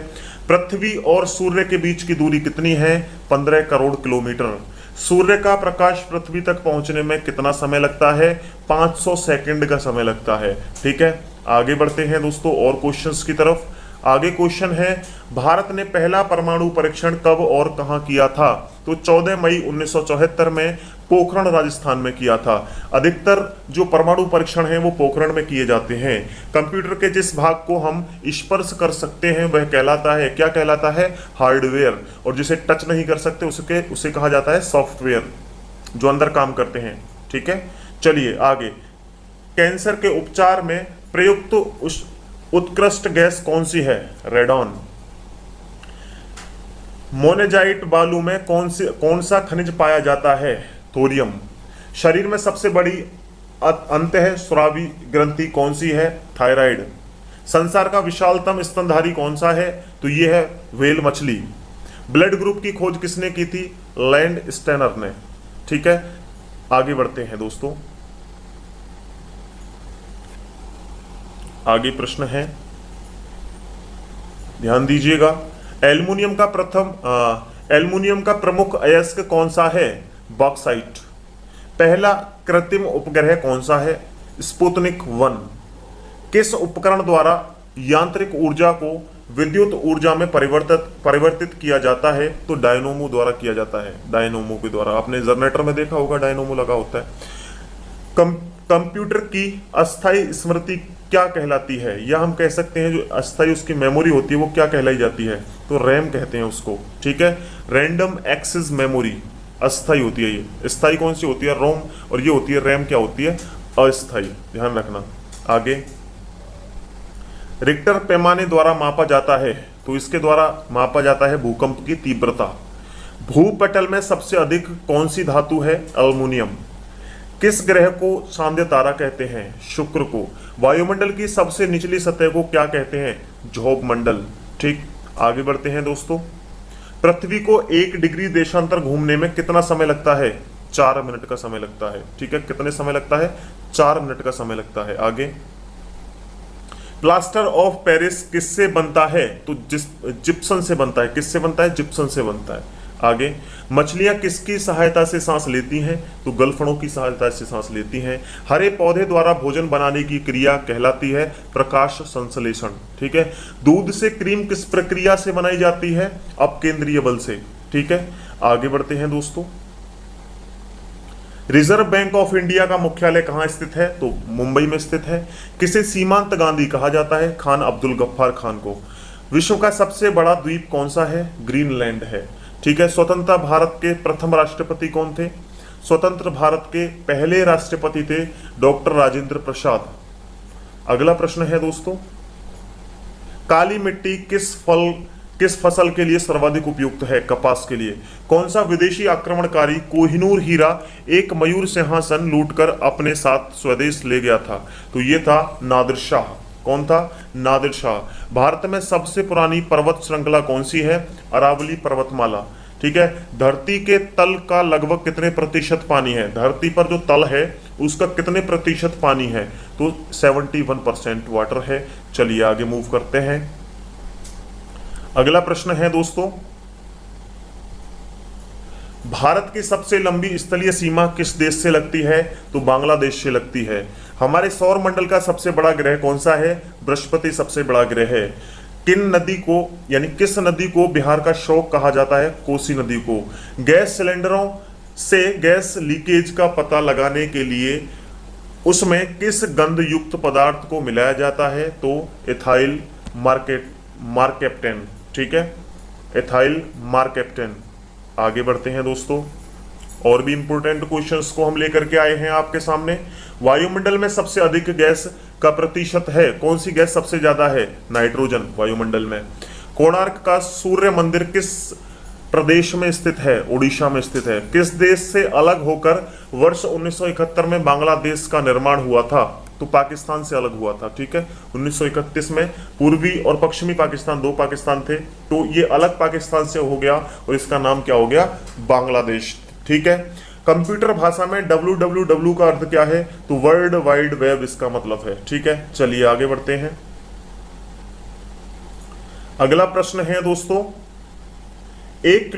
Speaker 1: पृथ्वी और सूर्य के बीच की दूरी कितनी है? 15 करोड़ किलोमीटर। सूर्य का प्रकाश पृथ्वी तक पहुंचने में कितना समय लगता है? 500 सेकंड का समय लगता है। ठीक है। आगे बढ़ते हैं दोस्तों और क्वेश्चंस की तरफ। आगे क्वेश्चन है, भारत ने पहला परमाणु परीक्षण कब और कहां किया था? तो 14 मई 1974 में पोखरण राजस्थान में किया था। अधिकतर जो परमाणु परीक्षण है वो पोखरण में किए जाते हैं। कंप्यूटर के जिस भाग को हम स्पर्श कर सकते हैं वह कहलाता है, क्या कहलाता है? हार्डवेयर। और जिसे टच नहीं कर सकते उसे कहा जाता है सॉफ्टवेयर, जो अंदर काम करते हैं। ठीक है। चलिए आगे, कैंसर के उपचार में प्रयुक्त उत्कृष्ट गैस कौन सी है? रेडॉन। मोनेजाइट बालू में कौन सा खनिज पाया जाता है? थोरियम। शरीर में सबसे बड़ी अंत है स्रावी ग्रंथि कौन सी है? थायराइड। संसार का विशालतम स्तनधारी कौन सा है? तो ये है व्हेल मछली। ब्लड ग्रुप की खोज किसने की थी? लैंड स्टेनर ने। ठीक है। आगे बढ़ते हैं दोस्तों। आगे प्रश्न है, ध्यान दीजिएगा। एल्युमिनियम का प्रमुख अयस्क कौन सा है? बॉक्साइट। पहला कृत्रिम उपग्रह कौन सा है? स्पुतनिक 1। किस उपकरण द्वारा यांत्रिक ऊर्जा को विद्युत ऊर्जा में परिवर्तित किया जाता है? तो डायनोमो द्वारा किया जाता है। डायनोमो के द्वारा, आपने जनरेटर में देखा होगा डायनोमो लगा होता है। कंप्यूटर की अस्थायी स्मृति क्या कहलाती है? या हम कह सकते हैं जो अस्थायी उसकी मेमोरी होती है वो क्या कहलाई जाती है? तो रैम कहते हैं उसको। ठीक है। रैंडम एक्सेस मेमोरी अस्थायी होती है। ये स्थायी कौन सी होती है? रोम। और ये होती है रैम, क्या होती है? अस्थायी। ध्यान रखना। आगे, रिक्टर पैमाने द्वारा मापा जाता है, तो इसके द्वारा मापा जाता है भूकंप की तीव्रता। भूपटल में सबसे अधिक कौन सी धातु है? एल्युमिनियम। किस ग्रह को सांध्य तारा कहते हैं? शुक्र को। वायुमंडल की सबसे निचली सतह को क्या कहते हैं? झोप मंडल। ठीक। आगे बढ़ते हैं दोस्तों। पृथ्वी को 1 डिग्री देशांतर घूमने में कितना समय लगता है? 4 मिनट का समय लगता है। ठीक है। कितने समय लगता है? 4 मिनट का समय लगता है। आगे, प्लास्टर ऑफ पेरिस किससे बनता है? तो जिप्सन से बनता है। किससे बनता है? जिप्सन से बनता है। आगे, मछलियां किसकी सहायता से सांस लेती हैं? तो गलफड़ों की सहायता से सांस लेती हैं। हरे पौधे द्वारा भोजन बनाने की क्रिया कहलाती है प्रकाश संश्लेषण। ठीक है। दूध से क्रीम किस प्रक्रिया से बनाई जाती है? अपकेंद्रीय बल से। ठीक है, आगे बढ़ते हैं दोस्तों। रिजर्व बैंक ऑफ इंडिया का मुख्यालय कहां स्थित है? तो मुंबई में स्थित है। किसे सीमांत गांधी कहा जाता है? खान अब्दुल गफ्फार खान को। विश्व का सबसे बड़ा द्वीप कौन सा है? ग्रीनलैंड है। ठीक है। स्वतंत्र भारत के प्रथम राष्ट्रपति कौन थे? स्वतंत्र भारत के पहले राष्ट्रपति थे डॉक्टर राजेंद्र प्रसाद। अगला प्रश्न है दोस्तों, काली मिट्टी किस फसल के लिए सर्वाधिक उपयुक्त है? कपास के लिए। कौन सा विदेशी आक्रमणकारी कोहिनूर हीरा एक मयूर सिंहासन लूटकर अपने साथ स्वदेश ले गया था? तो ये था नादिर शाह। कौन था? नादिर शाह। भारत में सबसे पुरानी पर्वत श्रृंखला कौन सी है? अरावली पर्वतमाला। ठीक है। धरती के तल का लगभग कितने प्रतिशत पानी है? धरती पर जो तल है उसका कितने प्रतिशत पानी है? तो 71% वाटर है। चलिए आगे मूव करते हैं। अगला प्रश्न है दोस्तों, भारत की सबसे लंबी स्थलीय सीमा किस देश से लगती है? तो बांग्लादेश से लगती है। हमारे सौर मंडल का सबसे बड़ा ग्रह कौन सा है? बृहस्पति सबसे बड़ा ग्रह है। किस नदी को बिहार का शोक कहा जाता है? कोसी नदी को। गैस सिलेंडरों से गैस लीकेज का पता लगाने के लिए उसमें किस गंध युक्त पदार्थ को मिलाया जाता है? तो एथाइल मारकेप्टेन। ठीक है, एथाइल मारकेप्टेन। आगे बढ़ते हैं दोस्तों, और भी इंपोर्टेंट क्वेश्चंस को हम लेकर के आए हैं आपके सामने। वायुमंडल में सबसे अधिक गैस का प्रतिशत है? कौन सी गैस सबसे ज्यादा है? नाइट्रोजन वायुमंडल में। कोणार्क का सूर्य मंदिर किस प्रदेश में स्थित है? उड़ीसा में स्थित है। किस देश से अलग होकर वर्ष 1971 में बांग्लादेश का निर्माण हुआ था? तो पाकिस्तान से अलग हुआ था। ठीक है, 1931 में पूर्वी और पश्चिमी पाकिस्तान, दो पाकिस्तान थे, तो ये अलग पाकिस्तान से हो गया और इसका नाम क्या हो गया? बांग्लादेश। ठीक है। कंप्यूटर भाषा में www का अर्थ क्या है? तो वर्ल्ड वाइड वेब इसका मतलब है। ठीक है, चलिए आगे बढ़ते हैं। अगला प्रश्न है दोस्तों, एक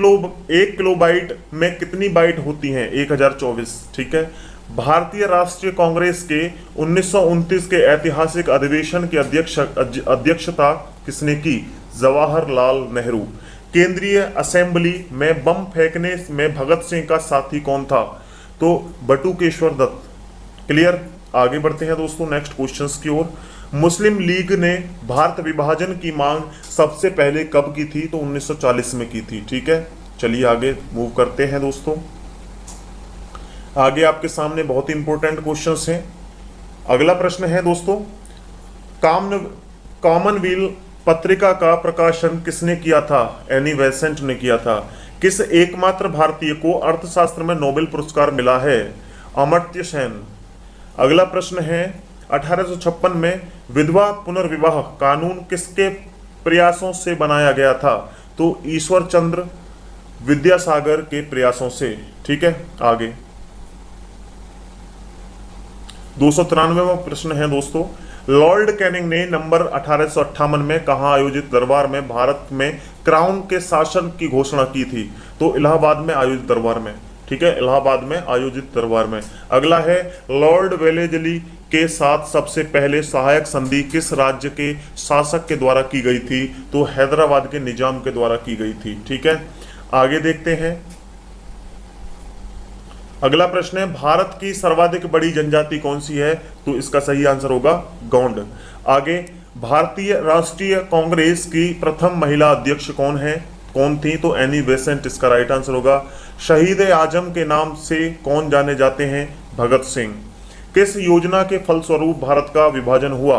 Speaker 1: किलोबाइट में कितनी बाइट होती हैं? 1024। ठीक है। भारतीय राष्ट्रीय कांग्रेस के 1929 के ऐतिहासिक अधिवेशन की अध्यक्षता किसने की? जवाहरलाल नेहरू। केंद्रीय असेंबली में बम फेंकने में भगत सिंह का साथी कौन था? तो बटुकेश्वर दत्त। क्लियर। आगे बढ़ते हैं दोस्तों नेक्स्ट क्वेश्चंस की ओर। मुस्लिम लीग ने भारत विभाजन की मांग सबसे पहले कब की थी? तो 1940 में की थी। ठीक है, चलिए आगे मूव करते हैं दोस्तों। आगे आपके सामने बहुत ही इंपॉर्टेंट क्वेश्चंस हैं। अगला प्रश्न है दोस्तों, कॉमनवेल्थ पत्रिका का प्रकाशन किसने किया था? एनी बेसेंट ने किया था। किस एकमात्र भारतीय को अर्थशास्त्र में नोबेल पुरस्कार मिला है? अमर्त्य सेन। अगला प्रश्न है, 1856 में विधवा पुनर्विवाह कानून किसके प्रयासों से बनाया गया था? तो ईश्वर चंद्र विद्यासागर के प्रयासों से। ठीक है, आगे 293वां प्रश्न है दोस्तों, लॉर्ड कैनिंग ने नंबर 1858 में कहां आयोजित दरबार में भारत में क्राउन के शासन की घोषणा की थी? तो इलाहाबाद में आयोजित दरबार में। ठीक है, इलाहाबाद में आयोजित दरबार में। अगला है, लॉर्ड वेलेजली के साथ सबसे पहले सहायक संधि किस राज्य के शासक के द्वारा की गई थी? तो हैदराबाद के निजाम के द्वारा की गई थी। ठीक है, आगे देखते हैं। अगला प्रश्न है, भारत की सर्वाधिक बड़ी जनजाति कौन सी है? तो इसका सही आंसर होगा गौंड। आगे, भारतीय राष्ट्रीय कांग्रेस की प्रथम महिला अध्यक्ष कौन थी? तो एनी बेसेंट इसका राइट आंसर होगा। शहीद आजम के नाम से कौन जाने जाते हैं? भगत सिंह। किस योजना के फलस्वरूप भारत का विभाजन हुआ?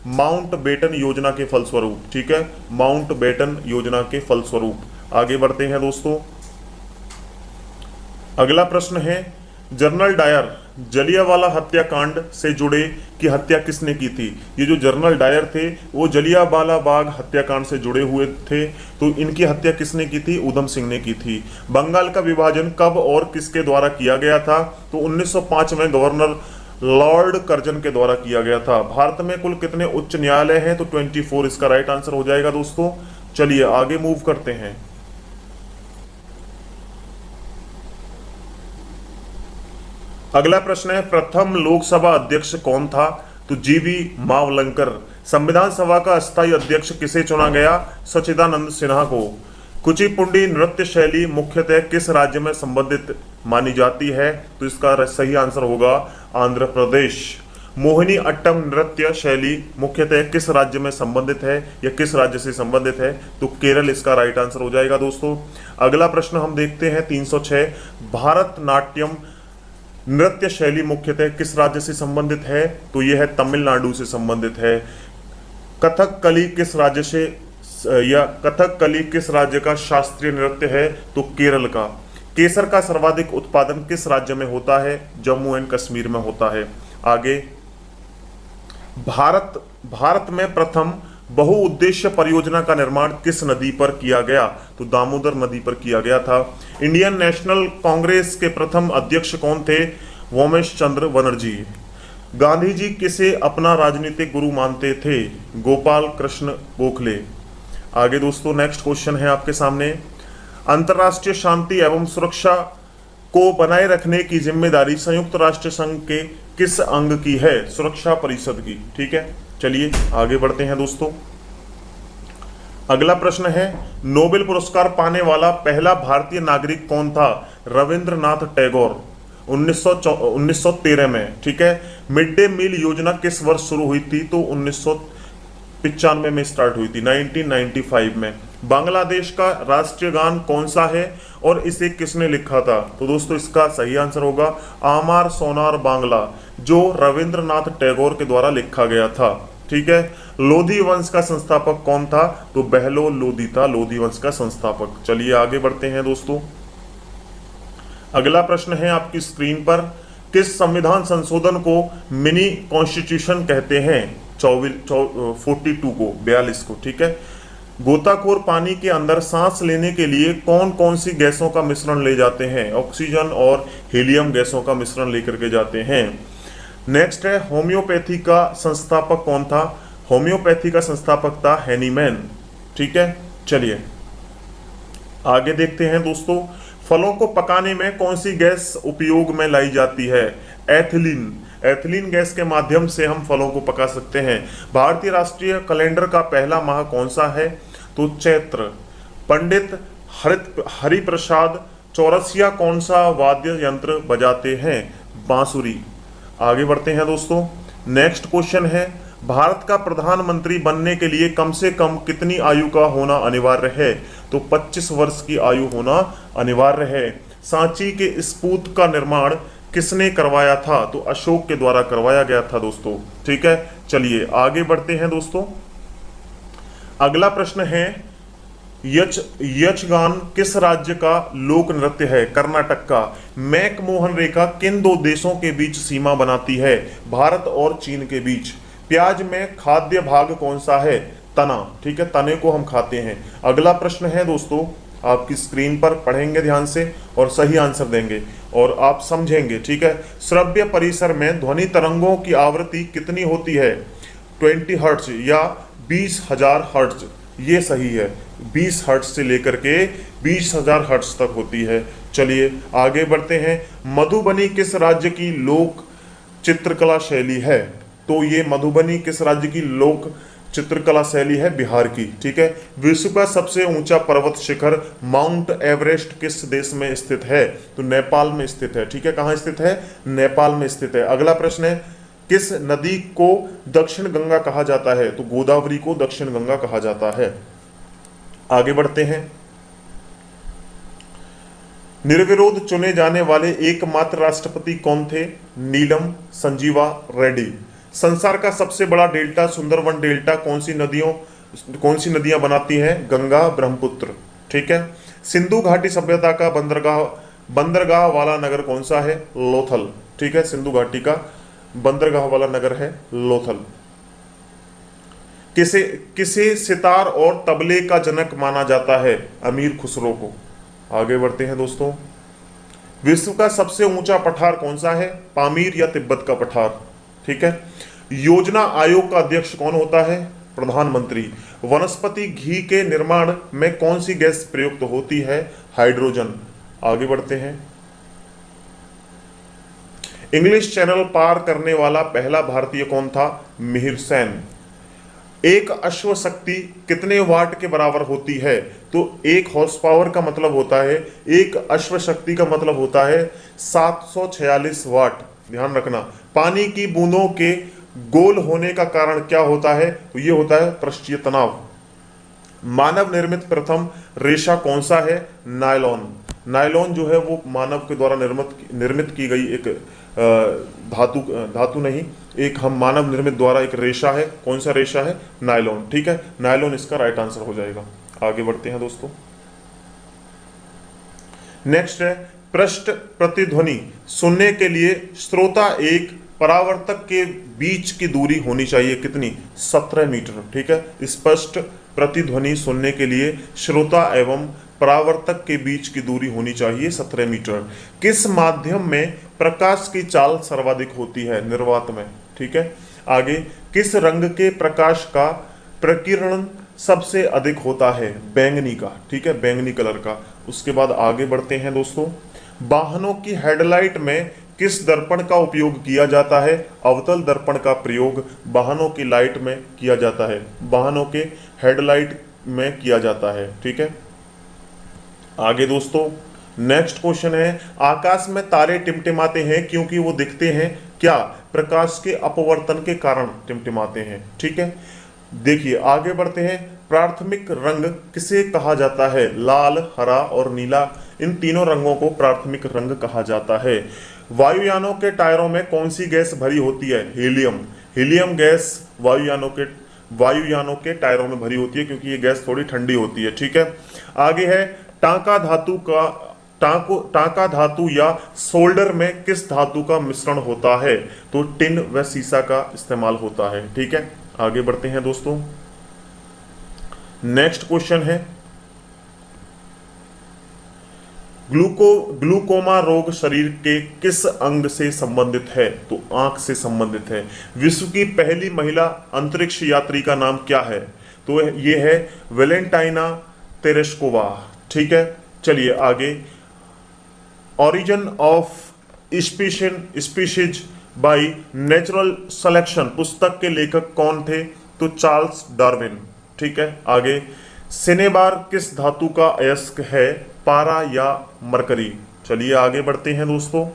Speaker 1: माउंट बेटन योजना के फलस्वरूप। ठीक है, माउंट बेटन योजना के फलस्वरूप। आगे बढ़ते हैं दोस्तों। अगला प्रश्न है, जनरल डायर जलियांवाला हत्याकांड से जुड़े की हत्या किसने की थी? ये जो जनरल डायर थे वो जलियांवाला बाग हत्याकांड से जुड़े हुए थे, तो इनकी हत्या किसने की थी? उधम सिंह ने की थी। बंगाल का विभाजन कब और किसके द्वारा किया गया था? तो 1905 में गवर्नर लॉर्ड कर्जन के द्वारा किया गया था। भारत में कुल कितने उच्च न्यायालय हैं? तो 24 इसका राइट आंसर हो जाएगा दोस्तों। चलिए आगे मूव करते हैं। अगला प्रश्न है, प्रथम लोकसभा अध्यक्ष कौन था? तो जीवी मावलंकर। संविधान सभा का अस्थायी अध्यक्ष किसे चुना गया? सच्चिदानंद सिन्हा को। कुचिपुंडी नृत्य शैली मुख्यतः किस राज्य में संबंधित मानी जाती है? तो इसका सही आंसर होगा आंध्र प्रदेश। मोहिनी अट्टम नृत्य शैली मुख्यतः किस राज्य में संबंधित है या किस राज्य से संबंधित है? तो केरल इसका राइट आंसर हो जाएगा दोस्तों। अगला प्रश्न हम देखते हैं 306, भारतनाट्यम नृत्य शैली मुख्यतः किस राज्य से संबंधित है? तो यह है तमिलनाडु से संबंधित है। कथकली किस राज्य से या कथकली किस राज्य का शास्त्रीय नृत्य है? तो केरल का। केसर का सर्वाधिक उत्पादन किस राज्य में होता है? जम्मू एंड कश्मीर में होता है। आगे, भारत में प्रथम बहुउद्देश्य परियोजना का निर्माण किस नदी पर किया गया? तो दामोदर नदी पर किया गया था। इंडियन नेशनल कांग्रेस के प्रथम अध्यक्ष कौन थे? वोमेश चंद्र बनर्जी। गांधी जी किसे अपना राजनीतिक गुरु मानते थे? गोपाल कृष्ण गोखले। आगे दोस्तों नेक्स्ट क्वेश्चन है आपके सामने, अंतर्राष्ट्रीय शांति एवं सुरक्षा को बनाए रखने की जिम्मेदारी संयुक्त राष्ट्र संघ के किस अंग की है? सुरक्षा परिषद की। ठीक है, चलिए आगे बढ़ते हैं दोस्तों। अगला प्रश्न है, नोबेल पुरस्कार पाने वाला पहला भारतीय नागरिक कौन था? रविंद्रनाथ टैगोर। 1913 में। ठीक है। मिड डे मील योजना किस वर्ष शुरू हुई थी? तो 1995 में स्टार्ट हुई थी, 1995 में। बांग्लादेश का राष्ट्रीय गान कौन सा है और इसे किसने लिखा था? तो दोस्तों इसका सही आंसर होगा आमार सोनार बांग्ला, जो रविंद्रनाथ टैगोर के द्वारा लिखा गया था। ठीक है। लोधी वंश का संस्थापक कौन था? तो बहलोल लोधी था लोधी वंश का संस्थापक। चलिए आगे बढ़ते हैं दोस्तों। अगला प्रश्न है आपकी स्क्रीन पर, किस संविधान संशोधन को मिनी कॉन्स्टिट्यूशन कहते हैं? 42 को, 42 को। ठीक है। गोताखोर पानी के अंदर सांस लेने के लिए कौन कौन सी गैसों का मिश्रण ले जाते हैं? ऑक्सीजन और हीलियम गैसों का मिश्रण लेकर के जाते हैं। नेक्स्ट है, होम्योपैथी का संस्थापक कौन था? होम्योपैथी का संस्थापक था हैनीमैन। ठीक है। चलिए आगे देखते हैं दोस्तों, फलों को पकाने में कौन सी गैस उपयोग में लाई जाती है? एथिलीन। एथिलीन गैस के माध्यम से हम फलों को पका सकते हैं। भारतीय राष्ट्रीय कैलेंडर का पहला माह कौन सा है? तो चैत्र। पंडित हरिप्रसाद चौरसिया कौन सा वाद्य यंत्र बजाते हैं? बांसुरी। आगे बढ़ते हैं दोस्तों। नेक्स्ट क्वेश्चन है, भारत का प्रधानमंत्री बनने के लिए कम से कम कितनी आयु का होना अनिवार्य है? तो 25 वर्ष की आयु होना अनिवार्य है। सांची के स्तूप का निर्माण किसने करवाया था? तो अशोक के द्वारा करवाया गया था दोस्तों। ठीक है। चलिए आगे बढ़ते हैं दोस्तों। अगला प्रश्न है, यक्षगान किस राज्य का लोक नृत्य है? कर्नाटक का। मैकमोहन रेखा किन दो देशों के बीच सीमा बनाती है? भारत और चीन के बीच। प्याज में खाद्य भाग कौन सा है? तना। ठीक है, तने को हम खाते हैं। अगला प्रश्न है दोस्तों, आपकी स्क्रीन पर पढ़ेंगे ध्यान से और सही आंसर देंगे और आप समझेंगे। ठीक है। श्रव्य परिसर में ध्वनि तरंगों की आवृत्ति कितनी होती है? 20 हर्ट्ज या 20,000 हर्ट्ज। ये सही है, 20 हर्ट्ज से लेकर के 20,000 हर्ट्ज तक होती है। चलिए आगे बढ़ते हैं। मधुबनी किस राज्य की लोक चित्रकला शैली है? तो ये मधुबनी किस राज्य की लोक चित्रकला शैली है? बिहार की। ठीक है। विश्व का सबसे ऊंचा पर्वत शिखर माउंट एवरेस्ट किस देश में स्थित है? तो नेपाल में स्थित है। ठीक है, कहाँ स्थित है? नेपाल में स्थित है। अगला प्रश्न है, किस नदी को दक्षिण गंगा कहा जाता है? तो गोदावरी को दक्षिण गंगा कहा जाता है। आगे बढ़ते हैं। निर्विरोध चुने जाने वाले एकमात्र राष्ट्रपति कौन थे? नीलम संजीवा रेड्डी। संसार का सबसे बड़ा डेल्टा सुंदरवन डेल्टा कौन सी नदियां बनाती हैं? गंगा ब्रह्मपुत्र। ठीक है। सिंधु घाटी सभ्यता का बंदरगाह वाला नगर कौन सा है? लोथल। ठीक है, सिंधु घाटी का बंदरगाह वाला नगर है लोथल। किसे सितार और तबले का जनक माना जाता है? अमीर खुसरो को। आगे बढ़ते हैं दोस्तों। विश्व का सबसे ऊंचा पठार कौन सा है? पामीर या तिब्बत का पठार। ठीक है। योजना आयोग का अध्यक्ष कौन होता है? प्रधानमंत्री। वनस्पति घी के निर्माण में कौन सी गैस प्रयुक्त होती है? हाइड्रोजन। आगे बढ़ते हैं। इंग्लिश चैनल पार करने वाला पहला भारतीय कौन था? मिहिर सेन। एक अश्व शक्ति कितने वाट के बराबर होती है? तो एक हॉर्स पावर का मतलब होता है, एक अश्व शक्ति का मतलब होता है 746 वाट। ध्यान रखना। पानी की बूंदों के गोल होने का कारण क्या होता है? तो ये होता है पृष्ठीय तनाव। मानव निर्मित प्रथम रेशा कौन सा है? नायलॉन। नायलॉन जो है वो मानव के द्वारा निर्मित की गई एक धातु नहीं, एक हम मानव निर्मित द्वारा एक रेशा है। कौन सा रेशा है? नायलॉन। ठीक है, नायलॉन इसका राइट आंसर हो जाएगा। आगे बढ़ते हैं दोस्तों। नेक्स्ट है पृष्ठ प्रतिध्वनि सुनने के लिए श्रोता एक परावर्तक के बीच की दूरी होनी चाहिए कितनी? 17 मीटर। ठीक है, स्पष्ट प्रतिध्वनि सुनने के लिए श्रोता एवं परावर्तक के बीच की दूरी होनी चाहिए 17 मीटर। किस माध्यम में प्रकाश की चाल सर्वाधिक होती है? निर्वात में। ठीक है, आगे किस रंग के प्रकाश का प्रकीर्णन सबसे अधिक होता है? बैंगनी का। ठीक है, बैंगनी कलर का। उसके बाद आगे बढ़ते हैं दोस्तों। वाहनों की हेडलाइट में किस दर्पण का उपयोग किया जाता है? अवतल दर्पण का प्रयोग वाहनों की लाइट में किया जाता है, वाहनों के हेडलाइट में किया जाता है। ठीक है, आगे दोस्तों नेक्स्ट क्वेश्चन है आकाश में तारे टिमटिमाते हैं क्योंकि वो दिखते हैं क्या? प्रकाश के अपवर्तन के कारण टिमटिमाते हैं। ठीक है, देखिए आगे बढ़ते हैं। प्राथमिक रंग किसे कहा जाता है? लाल, हरा और नीला, इन तीनों रंगों को प्राथमिक रंग कहा जाता है। वायुयानों के टायरों में कौन सी गैस भरी होती है? हीलियम। हीलियम गैस वायुयानों के टायरों में भरी होती है क्योंकि ये गैस थोड़ी ठंडी होती है। ठीक है, आगे है टांका धातु या सोल्डर में किस धातु का मिश्रण होता है? तो टिन व सीसा का इस्तेमाल होता है। ठीक है, आगे बढ़ते हैं दोस्तों। नेक्स्ट क्वेश्चन है ग्लूकोमा रोग शरीर के किस अंग से संबंधित है? तो आंख से संबंधित है। विश्व की पहली महिला अंतरिक्ष यात्री का नाम क्या है? तो ये है वेलेंटाइना तेरेस्कोवा। ठीक है, चलिए आगे। Origin of species by natural selection पुस्तक के लेखक कौन थे? तो चार्ल्स डार्विन। ठीक है, आगे सिनेबार किस धातु का अयस्क है? पारा या मरकरी। चलिए आगे बढ़ते हैं दोस्तों।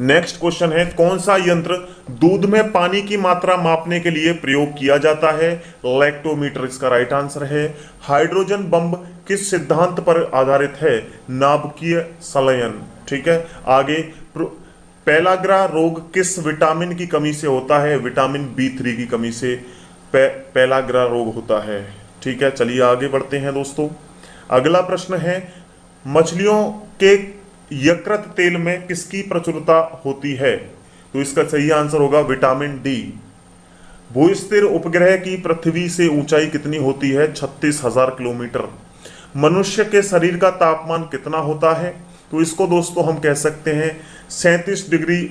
Speaker 1: नेक्स्ट क्वेश्चन है कौन सा यंत्र दूध में पानी की मात्रा मापने के लिए प्रयोग किया जाता है? लैक्टोमीटर इसका राइट आंसर है। हाइड्रोजन बम किस सिद्धांत पर आधारित है? नाभिकीय संलयन। ठीक है, आगे पेलाग्रा रोग किस विटामिन की कमी से होता है? विटामिन B3 की कमी से पेलाग्रा रोग होता है। ठीक है, चलिए आगे बढ़ते हैं दोस्तों। अगला प्रश्न है मछलियों के यकृत तेल में किसकी प्रचुरता होती है? तो इसका सही आंसर होगा विटामिन D। भूस्थिर उपग्रह की पृथ्वी से ऊंचाई कितनी होती है? 36,000 किलोमीटर। मनुष्य के शरीर का तापमान कितना होता है? तो इसको दोस्तों हम कह सकते हैं 37 डिग्री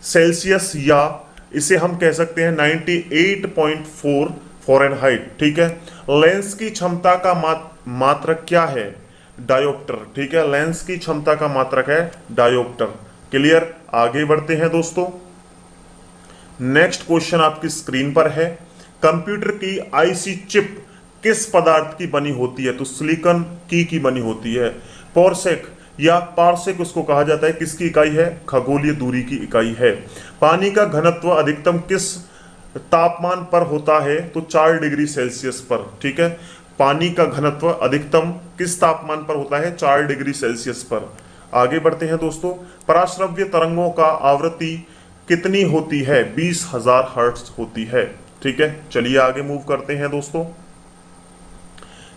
Speaker 1: सेल्सियस, या इसे हम कह सकते हैं 98.4 फ़ारेनहाइट। ठीक है, लेंस की क्षमता का मात्रक क्या है? डायोप्टर। ठीक है, लेंस की क्षमता का मात्रक है डायोप्टर। क्लियर, आगे बढ़ते हैं दोस्तों। नेक्स्ट क्वेश्चन आपकी स्क्रीन पर है कंप्यूटर की आईसी चिप किस पदार्थ की बनी होती है? तो सिलिकॉन की बनी होती है। पोरसेक या पारसेक उसको कहा जाता है, किसकी इकाई है? खगोलीय दूरी की इकाई है। पानी का घनत्व अधिकतम किस तापमान पर होता है? तो 4 डिग्री सेल्सियस पर। ठीक है, पानी का घनत्व अधिकतम किस तापमान पर होता है? 4 डिग्री सेल्सियस पर। आगे बढ़ते हैं दोस्तों। पराश्रव्य तरंगों का आवृत्ति कितनी होती है? 20,000 हर्ट्ज होती है। ठीक है, चलिए आगे मूव करते हैं दोस्तों।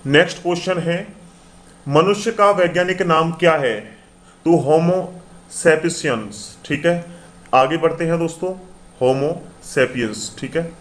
Speaker 1: नेक्स्ट क्वेश्चन है मनुष्य का वैज्ञानिक नाम क्या है? तो होमो सेपियंस। ठीक है, आगे बढ़ते हैं दोस्तों। होमो सेपियंस। ठीक है,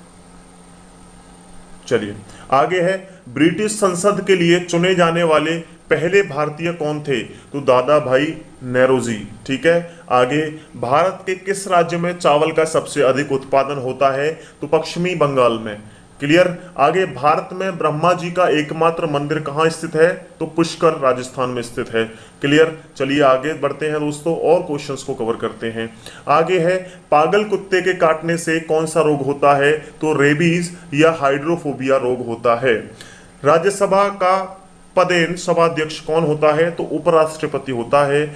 Speaker 1: चलिए आगे है ब्रिटिश संसद के लिए चुने जाने वाले पहले भारतीय कौन थे? तो दादा भाई नेरोजी। ठीक है, आगे भारत के किस राज्य में चावल का सबसे अधिक उत्पादन होता है? तो पश्चिमी बंगाल में। क्लियर। आगे, भारत में ब्रह्मा जी का एकमात्र मंदिर कहाँ स्थित है? तो पुष्कर राजस्थान में स्थित है। क्लियर। चलिए आगे बढ़ते हैं दोस्तों और क्वेश्चंस को कवर करते हैं। आगे है, पागल कुत्ते के काटने से कौन सा रोग होता है? तो रेबीज या हाइड्रोफोबिया रोग होता है। राज्यसभा का पदेन सभाध्यक्ष कौन होता है? तो उपराष्ट्रपति होता है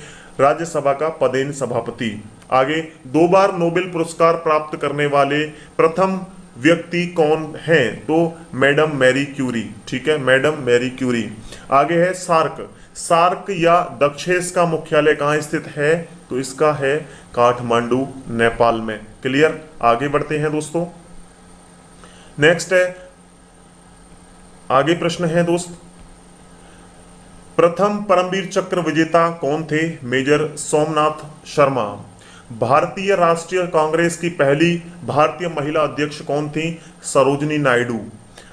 Speaker 1: राज्यसभा का पदेन सभापति। आगे, 2 बार नोबेल पुरस्कार प्राप्त करने वाले प्रथम व्यक्ति कौन है? तो मैडम मैरी क्यूरी। ठीक है, मैडम मैरी क्यूरी। आगे है सार्क। सार्क या दक्षेस का मुख्यालय कहाँ स्थित है? तो इसका है काठमांडू, नेपाल में। क्लियर। आगे बढ़ते हैं दोस्तों। नेक्स्ट है, आगे प्रश्न है दोस्त, प्रथम परमवीर चक्र विजेता कौन थे? मेजर सोमनाथ शर्मा। भारतीय राष्ट्रीय कांग्रेस की पहली भारतीय महिला अध्यक्ष कौन थी? सरोजनी नायडू।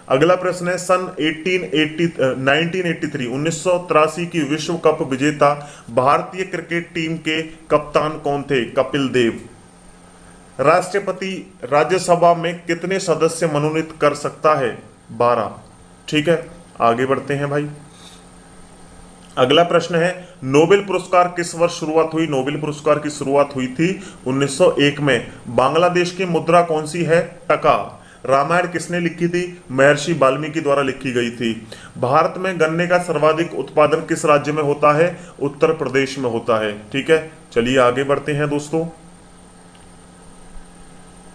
Speaker 1: अगला प्रश्न है, सन 1983 की विश्व कप विजेता भारतीय क्रिकेट टीम के कप्तान कौन थे? कपिल देव। राष्ट्रपति राज्यसभा में कितने सदस्य मनोनीत कर सकता है? 12। ठीक है, आगे बढ़ते हैं भाई। अगला प्रश्न है, नोबेल पुरस्कार किस वर्ष शुरुआत हुई? नोबेल पुरस्कार की शुरुआत हुई थी 1901 में। बांग्लादेश की मुद्रा कौन सी है? टका। रामायण किसने लिखी थी? महर्षि वाल्मीकि द्वारा लिखी गई थी। भारत में गन्ने का सर्वाधिक उत्पादन किस राज्य में होता है? उत्तर प्रदेश में होता है। ठीक है, चलिए आगे बढ़ते हैं दोस्तों।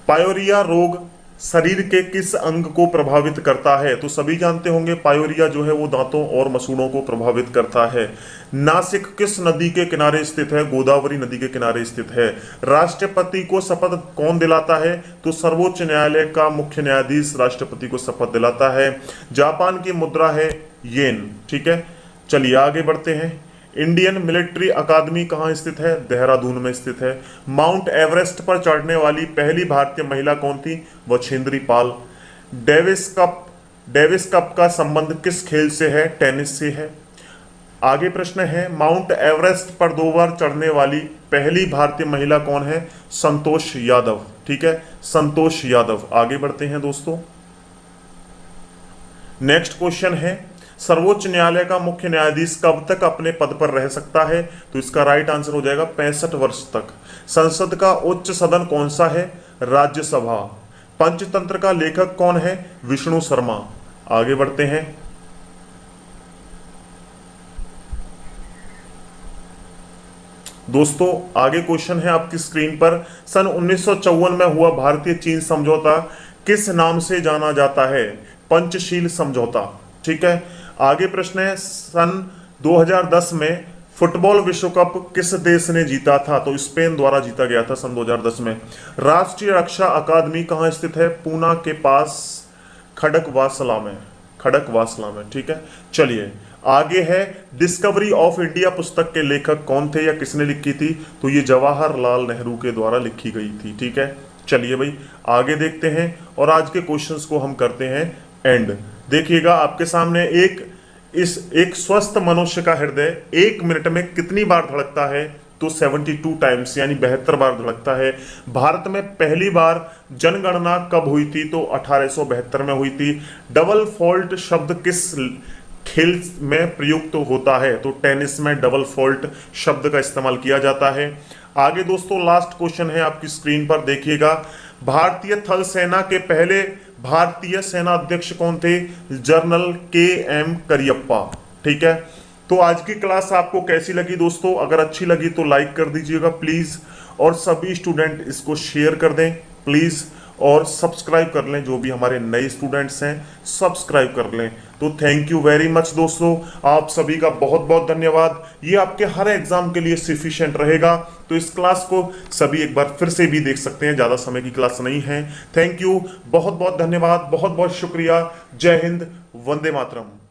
Speaker 1: पायोरिया रोग शरीर के किस अंग को प्रभावित करता है? तो सभी जानते होंगे पायोरिया जो है वो दांतों और मसूड़ों को प्रभावित करता है। नासिक किस नदी के किनारे स्थित है? गोदावरी नदी के किनारे स्थित है। राष्ट्रपति को शपथ कौन दिलाता है? तो सर्वोच्च न्यायालय का मुख्य न्यायाधीश राष्ट्रपति को शपथ दिलाता है। जापान की मुद्रा है येन। ठीक है, चलिए आगे बढ़ते हैं। इंडियन मिलिट्री अकादमी कहाँ स्थित है? देहरादून में स्थित है। माउंट एवरेस्ट पर चढ़ने वाली पहली भारतीय महिला कौन थी? बछेंद्री पाल। डेविस कप का संबंध किस खेल से है? टेनिस से है। आगे प्रश्न है, माउंट एवरेस्ट पर 2 बार चढ़ने वाली पहली भारतीय महिला कौन है? संतोष यादव। ठीक है, संतोष यादव। आगे बढ़ते हैं दोस्तों। नेक्स्ट क्वेश्चन है, सर्वोच्च न्यायालय का मुख्य न्यायाधीश कब तक अपने पद पर रह सकता है? तो इसका राइट आंसर हो जाएगा 65 वर्ष तक। संसद का उच्च सदन कौन सा है? राज्यसभा। पंचतंत्र का लेखक कौन है? विष्णु शर्मा। आगे बढ़ते हैं। दोस्तों आगे क्वेश्चन है आपकी स्क्रीन पर, सन 1954 में हुआ भारतीय चीन समझौता किस नाम से जाना जाता है? पंचशील समझौता। ठीक है, आगे प्रश्न है, सन 2010 में फुटबॉल विश्व कप किस देश ने जीता था? तो स्पेन द्वारा जीता गया था सन 2010 में। राष्ट्रीय रक्षा अकादमी कहाँ स्थित है? पूना के पास खड़गवासला में। ठीक है, चलिए आगे है, डिस्कवरी ऑफ इंडिया पुस्तक के लेखक कौन थे या किसने लिखी थी? तो ये जवाहरलाल नेहरू के द्वारा लिखी गई थी। ठीक है, चलिए भाई आगे देखते हैं और आज के क्वेश्चंस को हम करते हैं एंड। देखिएगा आपके सामने एक स्वस्थ मनुष्य का हृदय 1 मिनट में कितनी बार धड़कता है? तो 72 टाइम्स यानी 72 बार धड़कता है। भारत में पहली बार जनगणना कब हुई थी? तो 1872 में हुई थी। डबल फॉल्ट शब्द किस खेल में प्रयुक्त होता है? तो टेनिस में डबल फॉल्ट शब्द का इस्तेमाल किया जाता है। आगे दोस्तों लास्ट क्वेश्चन है आपकी स्क्रीन पर, देखिएगा। भारतीय थल सेना के पहले भारतीय सेना अध्यक्ष कौन थे? General KM Cariappa. ठीक है, तो आज की क्लास आपको कैसी लगी दोस्तों? अगर अच्छी लगी तो लाइक कर दीजिएगा प्लीज, और सभी स्टूडेंट इसको शेयर कर दें प्लीज, और सब्सक्राइब कर लें। जो भी हमारे नए स्टूडेंट्स हैं सब्सक्राइब कर लें। तो थैंक यू वेरी मच दोस्तों, आप सभी का बहुत बहुत धन्यवाद। ये आपके हर एग्जाम के लिए सफिशिएंट रहेगा। तो इस क्लास को सभी एक बार फिर से भी देख सकते हैं, ज़्यादा समय की क्लास नहीं है। थैंक यू, बहुत बहुत धन्यवाद, बहुत बहुत शुक्रिया। जय हिंद, वंदे मातरम।